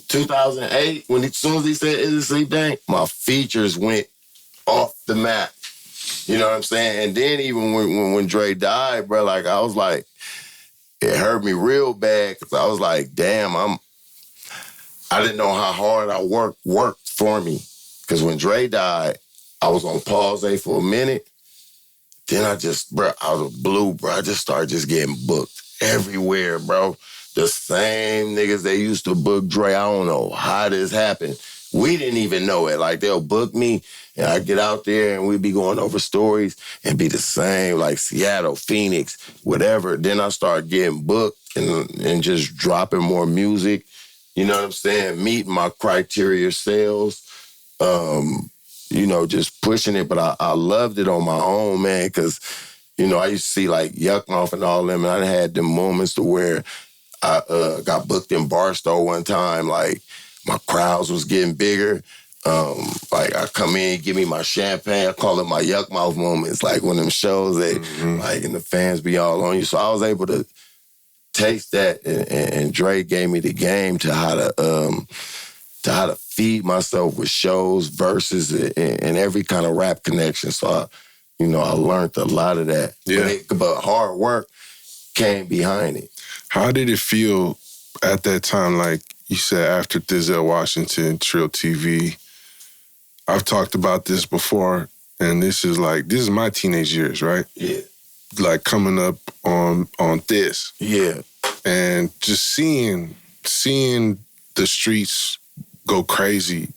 2008. As soon as he said, is it Sleep Dank? My features went off the map. You know what I'm saying? And then even when Dre died, bro, like, I was like, it hurt me real bad because I was like, damn, I didn't know how hard I worked for me. Because when Dre died, I was on pause for a minute. Then I just, bro, out of the blue, bro, I just started just getting booked everywhere, bro. The same niggas they used to book Dre, I don't know how this happened. We didn't even know it. Like, they'll book me, and I get out there, and we be going over stories, and be the same, like Seattle, Phoenix, whatever. Then I start getting booked and just dropping more music. You know what I'm saying? Meeting my criteria sales. You know, just pushing it. But I loved it on my own, man, because, you know, I used to see, like, Yuck Mouth and all them, and I had them moments to where I got booked in Barstow one time, like, my crowds was getting bigger. Like, I come in, give me my champagne. I call it my Yuck Mouth moments. Like, one of them shows that, like, and the fans be all on you. So I was able to taste that, and Dre gave me the game to how to feed myself with shows, verses, and every kind of rap connection. So, I learned a lot of that. Yeah. But hard work came behind it. How did it feel at that time, like, you said after Thizzelle Washington, Trill TV? I've talked about this before, and this is my teenage years, right? Yeah. Like, coming up on this. Yeah. And just seeing the streets go crazy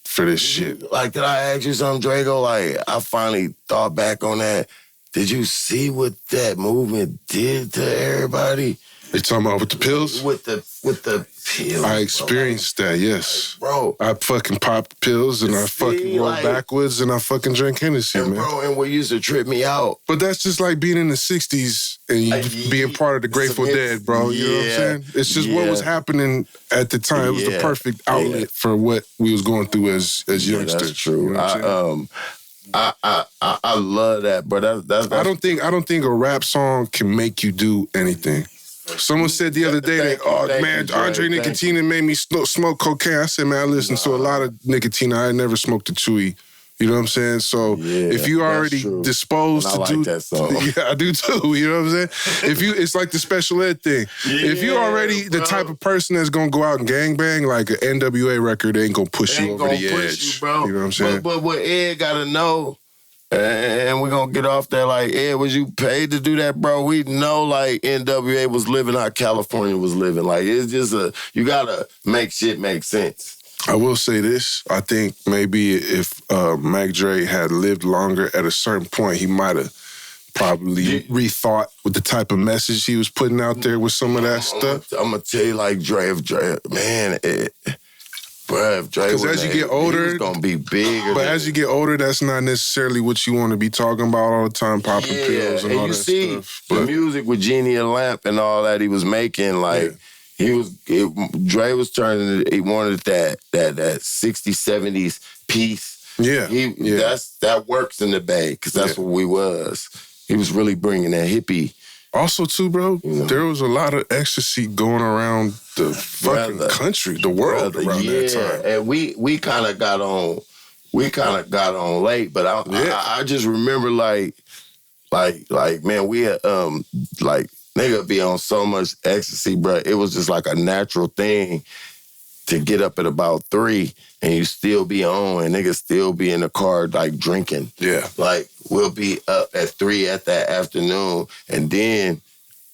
for this shit. Like, did I ask you something, Drago? Like, I finally thought back on that. Did you see what that movement did to everybody? You talking about with the pills? With the pills. I experienced that, yes. Bro. I fucking popped pills and I fucking rolled backwards and I fucking drank Hennessy, man. Bro, and what used to trip me out. But that's just like being in the 60s and you being part of the Grateful Dead, bro. You know what I'm saying? It's just what was happening at the time. It was the perfect outlet for what we was going through as youngsters. That's true. You know I love that, bro. That's I don't think a rap song can make you do anything. Someone said the other day that, Andre Nicotina made me smoke cocaine. I said, man, I listened to a lot of Nicotina. I never smoked a chewy. You know what I'm saying? So if you already disposed to do that song. Yeah, I do too. You know what I'm saying? It's like the special ed thing. If you already the type of person that's gonna go out and gangbang, like an NWA record ain't gonna push you over the edge. You know what I'm saying? But what Ed gotta know, and we're gonna get off that, like, Ed, was you paid to do that, bro? We know, like, NWA was living how California was living. Like, it's just you gotta make shit make sense. I will say this. I think maybe if Mac Dre had lived longer at a certain point, he might have probably rethought with the type of message he was putting out there with some of that stuff. I'm going to tell you, like, if Dre, because as you get older, it's gonna be bigger. But as you get older, that's not necessarily what you want to be talking about all the time, popping pills and all that stuff. The music with Genie and Lamp and all that he was making, like, Dre was turning it, he wanted that 60s, 70s piece. Yeah. That works in the Bay, because that's what we was. He was really bringing that hippie. Also, too, bro, there was a lot of ecstasy going around the fucking country, the world around that time. And we kind of got on late, but I just remember like man, we had nigga be on so much ecstasy, bro. It was just like a natural thing to get up at about 3 and you still be on, and niggas still be in the car, like, drinking. Yeah. Like, we'll be up at 3 at that afternoon, and then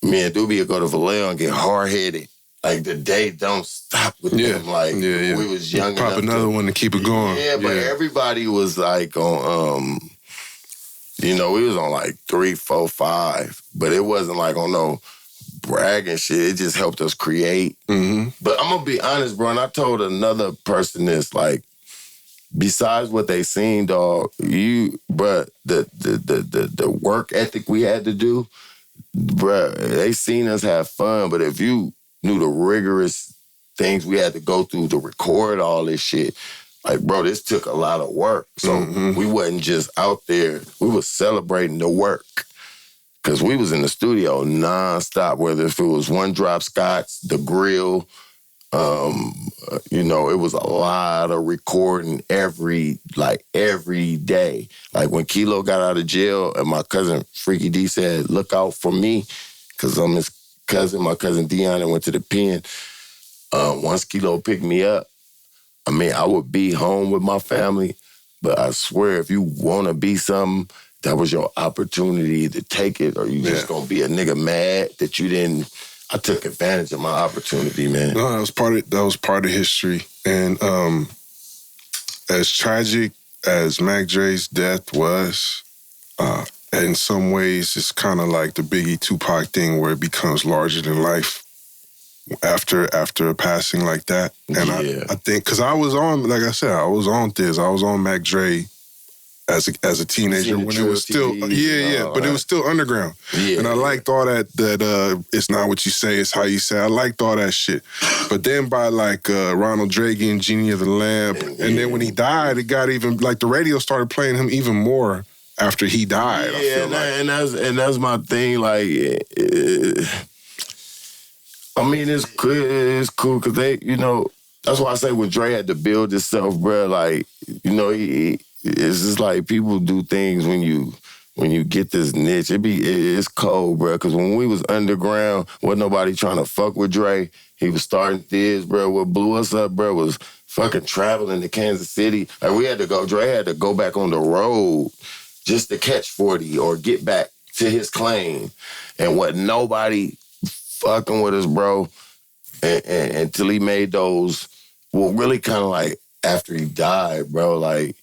me and Dubee would go to Vallejo and get hard-headed. Like, the day don't stop with them. Like, we was young enough. Pop another one to keep it going. Yeah, but everybody was like on, you know, we was on like 3, 4, 5. But it wasn't like on no bragging shit. It just helped us create. Mm-hmm. But I'm gonna be honest, bro, and I told another person this, like, besides what they seen, dog, bruh, the work ethic we had to do, bruh, they seen us have fun, but if you knew the rigorous things we had to go through to record all this shit, like, bro, this took a lot of work. So we wasn't just out there, we was celebrating the work. Because we was in the studio nonstop, whether if it was one drop Scots, the grill, you know, it was a lot of recording every day. Like when Kilo got out of jail and my cousin Freaky D said, look out for me, because I'm his cousin, my cousin Dion, and went to the pen. Once Kilo picked me up, I mean, I would be home with my family, but I swear if you want to be something, that was your opportunity to take it, or you just gonna be a nigga mad that you didn't. I took advantage of my opportunity, man. No, that was part of history. And as tragic as Mac Dre's death was, in some ways it's kind of like the Biggie Tupac thing where it becomes larger than life after a passing like that. And I think, because I was on, like I said, I was on Thizz, I was on Mac Dre as a teenager when it was still but it was still underground. And I liked all that it's not what you say, it's how you say. I liked all that shit. But then by like Ronald Reagan, Genie of the Lamp, and then when he died, it got even like the radio started playing him even more after he died. I feel like. and that's my thing. Like, I mean, it's cool because they, you know, that's why I say when Dre had to build himself, bro. Like, you know, it's just like people do things when you get this niche. It's cold, bro. Because when we was underground, wasn't nobody trying to fuck with Dre. He was starting Thizz, bro. What blew us up, bro, was fucking traveling to Kansas City. Like, Dre had to go back on the road just to catch 40 or get back to his claim. And what nobody fucking with us, bro, until he made those, well, really kind of like after he died, bro, like,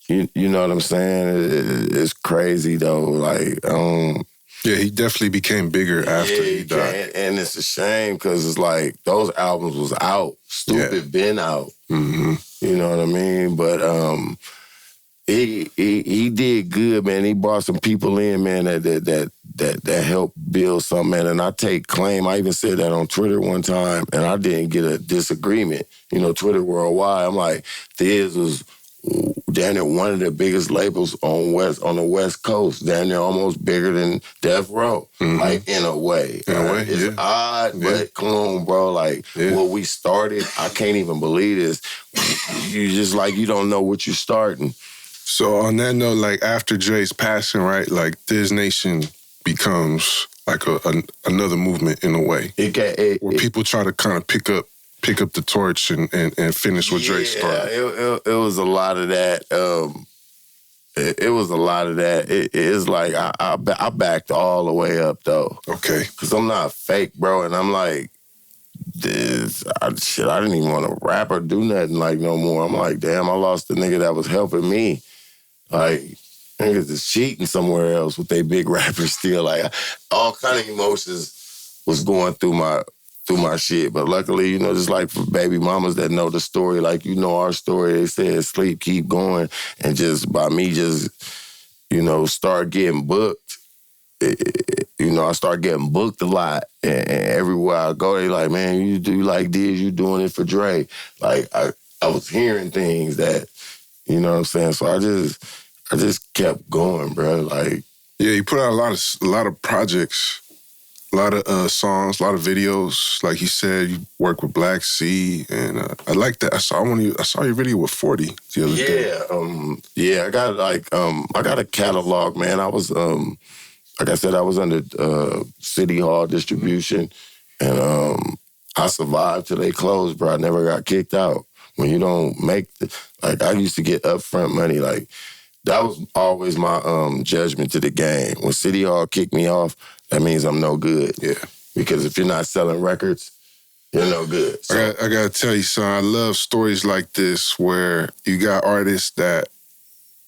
you know what I'm saying? It's crazy, though. Like, yeah, he definitely became bigger after he died. And it's a shame because it's like those albums was out. Stupid been out. Mm-hmm. You know what I mean? But he did good, man. He brought some people in, man, that helped build something, man. And I take claim. I even said that on Twitter one time, and I didn't get a disagreement. You know, Twitter worldwide. I'm like, Thizz was down there one of the biggest labels on the West Coast, down there almost bigger than Death Row, like in a way. It's odd, but come on, bro. Like what we started, I can't even believe this. You just like you don't know what you're starting. So on that note, like after Dre's passing, right? Like Thizz Nation becomes like another movement in a way, where people try to kind of pick up the torch and finish what Dre started. It was a lot of that. It was a lot of that. It's like I backed all the way up though. Okay. Cause I'm not fake, bro, and I'm like, I didn't even want to rap or do nothing like no more. I'm like, damn, I lost the nigga that was helping me. Like, niggas is cheating somewhere else with they big rappers still. Like, all kind of emotions was going through my shit. But luckily, you know, just like for baby mamas that know the story, like, you know our story, they said, sleep, keep going. And just by me just, you know, start getting booked, you know, I start getting booked a lot. And everywhere I go, they like, man, you do like this, you doing it for Dre. Like, I was hearing things that, you know what I'm saying? So I just kept going, bro. Like, yeah, you put out a lot of projects. A lot of songs, a lot of videos. Like you said, you work with Black C, and I like that. I saw your video with 40 the other day. I got a catalog, man. I was like I said, I was under City Hall distribution, and I survived till they closed, bro. I never got kicked out. When you don't make I used to get upfront money, like. That was always my judgment to the game. When City Hall kicked me off, that means I'm no good. Yeah. Because if you're not selling records, you're no good. So, I gotta tell you, son, I love stories like this where you got artists that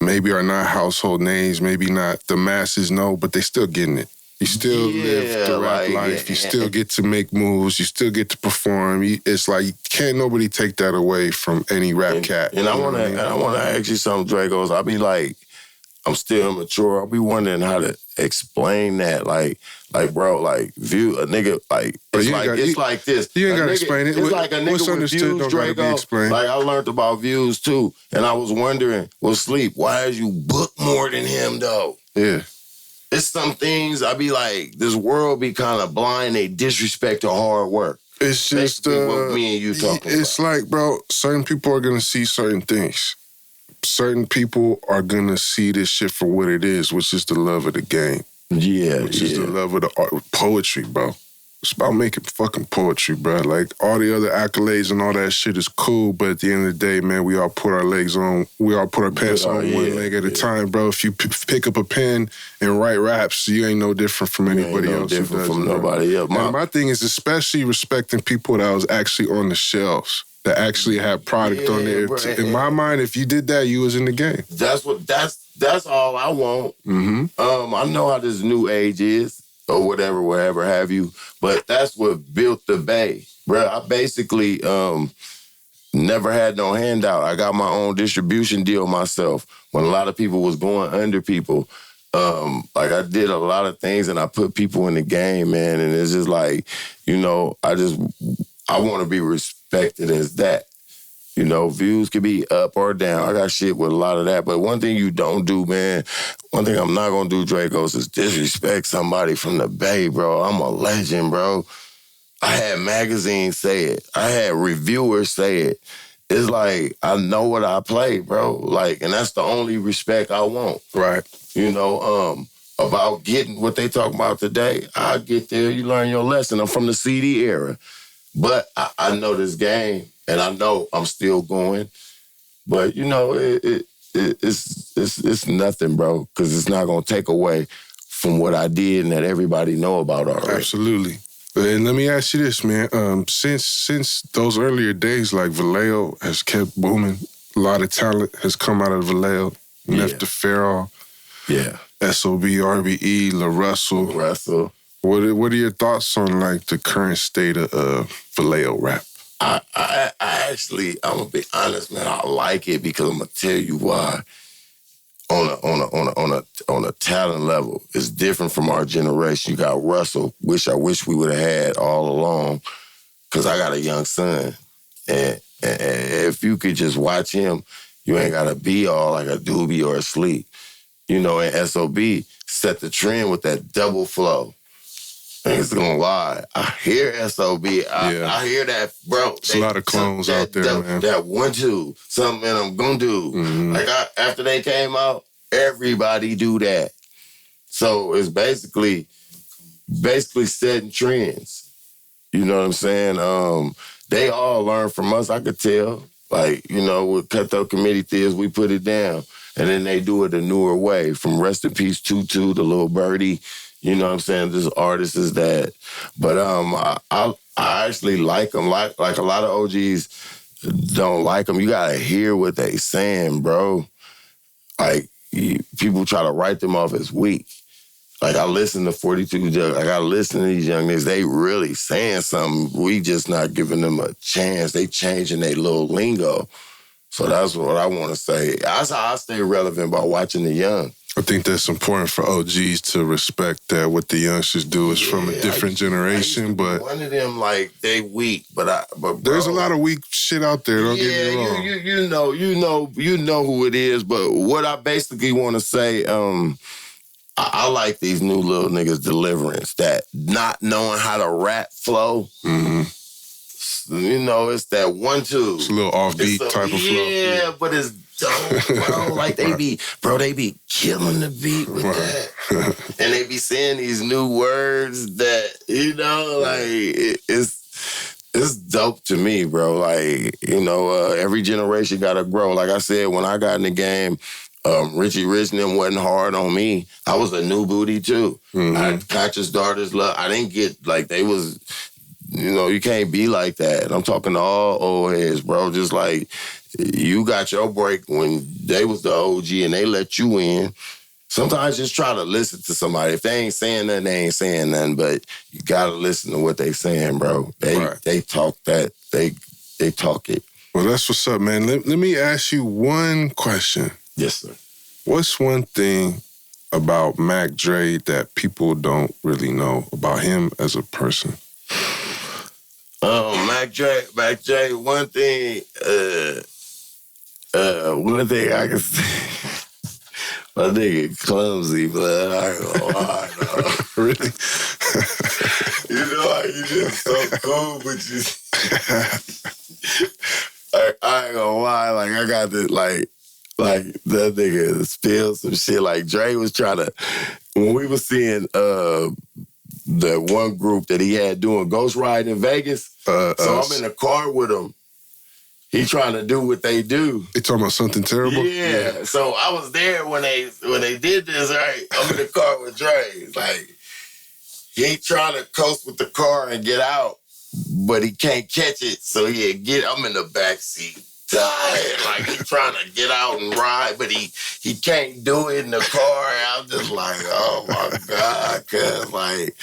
maybe are not household names, maybe not the masses know, but they still getting it. You still live the rap life. You still get to make moves. You still get to perform. It's like, can't nobody take that away from any rap cat. And I want to ask you something, Dragos. I'll be like, I'm still immature. I'll be wondering how to explain that. Like, bro, like, view a nigga, like, it's like this. You ain't got to explain it. It's like a nigga with views, Drago. Like, I learned about views, too. And I was wondering, well, Sleep, why is you book more than him, though? Yeah. It's some things, I be like, this world be kind of blind. They disrespect the hard work. It's just what me and you talking it's about. like, bro, certain people are going to see certain things. Certain people are going to see this shit for what it is, which is the love of the game. Yeah, Which is the love of the art, poetry, bro. It's about making fucking poetry, bro. Like, all the other accolades and all that shit is cool, but at the end of the day, man, we all put our legs on, we all put our pants on one leg at a time, bro. If you pick up a pen and write raps, you ain't no different from anybody else. Different from nobody else. And my thing is especially respecting people that was actually on the shelves, that actually had product on there. Bro. In my mind, if you did that, you was in the game. That's all I want. Mm-hmm. I know how this new age is, or whatever have you, but that's what built the Bay. Bro, I basically never had no handout. I got my own distribution deal myself. When a lot of people was going under people, like I did a lot of things and I put people in the game, man, and it's just like, you know, I want to be respected as that. You know, views could be up or down. I got shit with a lot of that. But one thing you don't do, man, one thing I'm not going to do, Dragos, is disrespect somebody from the Bay, bro. I'm a legend, bro. I had magazines say it. I had reviewers say it. It's like, I know what I play, bro. Like, and that's the only respect I want. Right. You know, about getting what they talking about today. I get there, you learn your lesson. I'm from the CD era. But I know this game. And I know I'm still going, but you know it's nothing, bro, because it's not gonna take away from what I did and that everybody know about already. Absolutely. And let me ask you this, man. Since those earlier days, like Vallejo has kept booming. A lot of talent has come out of Vallejo. Nefta Farrell, SOB, RBE, La Russell. What are your thoughts on like the current state of Vallejo rap? I actually, I'm gonna be honest, man. I like it because I'm gonna tell you why. On a talent level, it's different from our generation. You got Russell, which I wish we would have had all along, because I got a young son, and if you could just watch him, you ain't gotta be all like a Dubee or a Sleep. You know, and SOB set the trend with that double flow. I ain't gonna lie. I hear SOB. I hear that, bro. There's a lot of clones out there, man. That 1-2, something that I'm gonna do. Mm-hmm. Like after they came out, everybody do that. So it's basically setting trends. You know what I'm saying? They all learn from us. I could tell. Like, you know, with Cutthroat Committee Thizz, we put it down, and then they do it a newer way. From Rest in Peace Tutu to Lil Birdie. You know what I'm saying? This artist is that. But I actually like them. Like a lot of OGs don't like them. You gotta hear what they saying, bro. Like, people try to write them off as weak. Like, I listen to 42 Jug. I gotta listen to these young niggas. They really saying something. We just not giving them a chance. They changing their little lingo. So that's what I want to say. That's how I stay relevant by watching the young. I think that's important for OGs to respect that what the youngsters do is from a different generation. But one of them, like, they weak, but bro, there's a lot of weak shit out there. Don't get me wrong. You know who it is. But what I basically want to say, I like these new little niggas deliverance that not knowing how to rap flow. Mm-hmm. You know, it's that 1-2. It's a little offbeat type of flow. Yeah, but it's dope, bro. Like, they be killing the beat with that. And they be saying these new words that, you know, like, it's dope to me, bro. Like, you know, every generation got to grow. Like I said, when I got in the game, Richie Rich and them wasn't hard on me. I was a new booty too. I had Conscious Daughters Love. I didn't get like they was, you can't be like that. I'm talking to all old heads, bro. Just like you got your break when they was the OG and they let you in. Sometimes just try to listen to somebody. If they ain't saying nothing, they ain't saying nothing. But you gotta listen to what they saying, bro. They talk that. They talk it. Well, that's what's up, man. Let me ask you one question. Yes, sir. What's one thing about Mac Dre that people don't really know about him as a person? Mac Dre, one thing I can say, my nigga clumsy, but I ain't gonna lie, dog. Really? You know how you just so cool, but you... I ain't gonna lie, like, I got this, like that nigga spilled some shit. Like, Dre was trying to... When we was seeing the one group that he had doing Ghost Ride in Vegas, so I'm in the car with him. He trying to do what they do. They talking about something terrible? Yeah. So I was there when they did this, right? I'm in the car with Dre. Like, he trying to coast with the car and get out, but he can't catch it. So I'm in the back seat, dying. Like, he trying to get out and ride, but he can't do it in the car. And I'm just like, oh my God, cuz like,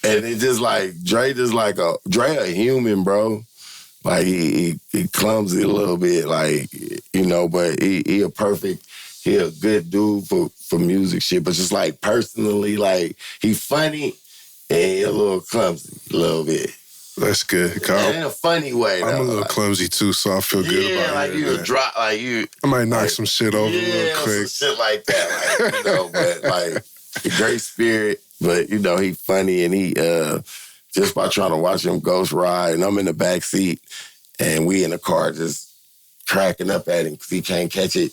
and it just like Dre a human, bro. Like, he clumsy a little bit, like, but he a good dude for music shit. But just like personally, like, he funny and he a little clumsy a little bit. That's good. And in a funny way, though. I'm a little clumsy too, so I feel good about it. Yeah, like you drop, like you. I might knock some shit over real quick. Some shit like that, like, but like, a great spirit, but he funny and he just by trying to watch him Ghost Ride, and I'm in the back seat, and we in the car just cracking up at him because he can't catch it.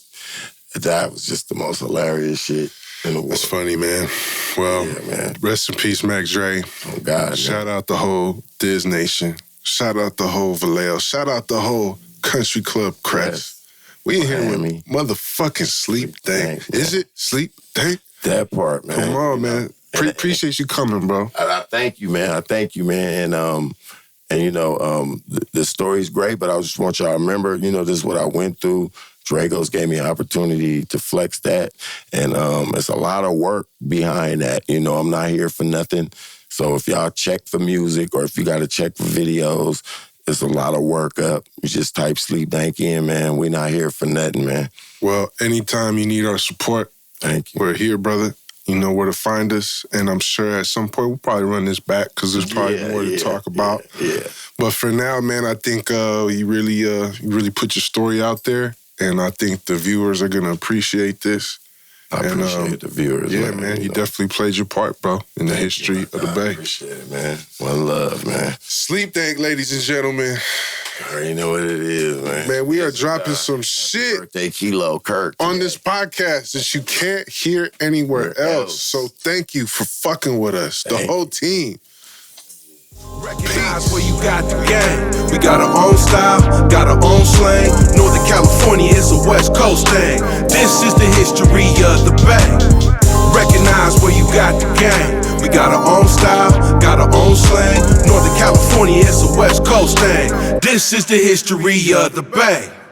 That was just the most hilarious shit in the world. That's funny, man. Well, man. Rest in peace, Mac Dre. Oh, God. Shout out the whole Thizz Nation. Shout out the whole Vallejo. Shout out the whole Country Club Crest. We in here with motherfucking Sleep Dank. Is it Sleep Dank? That part, man. Come on, man. Appreciate you coming, bro. I thank you, man. And the story's great, but I just want y'all to remember, this is what I went through. Dragos gave me an opportunity to flex that. And it's a lot of work behind that. I'm not here for nothing. So if y'all check for music or if you got to check for videos, it's a lot of work up. You just type Sleep Dank in, man. We not here for nothing, man. Well, anytime you need our support, thank you. We're here, brother. You know where to find us. And I'm sure at some point we'll probably run this back because there's probably more to talk about. Yeah. But for now, man, I think you really put your story out there. And I think the viewers are going to appreciate this. I appreciate the viewers. Yeah, man, you definitely played your part, bro, in the history of the Bay. I appreciate it, man. One love, man. Sleep Dank, ladies and gentlemen. I already know what it is, man. Man, we are dropping some shit birthday Kilo Kirk on this podcast that you can't hear anywhere else. So thank you for fucking with us, the whole team. Recognize where you got the game. We got our own style, got our own slang. Northern California is a West Coast thing. This is the history of the Bay. Recognize where you got the game. We got our own style, got our own slang. Northern California is a West Coast thing. This is the history of the Bay.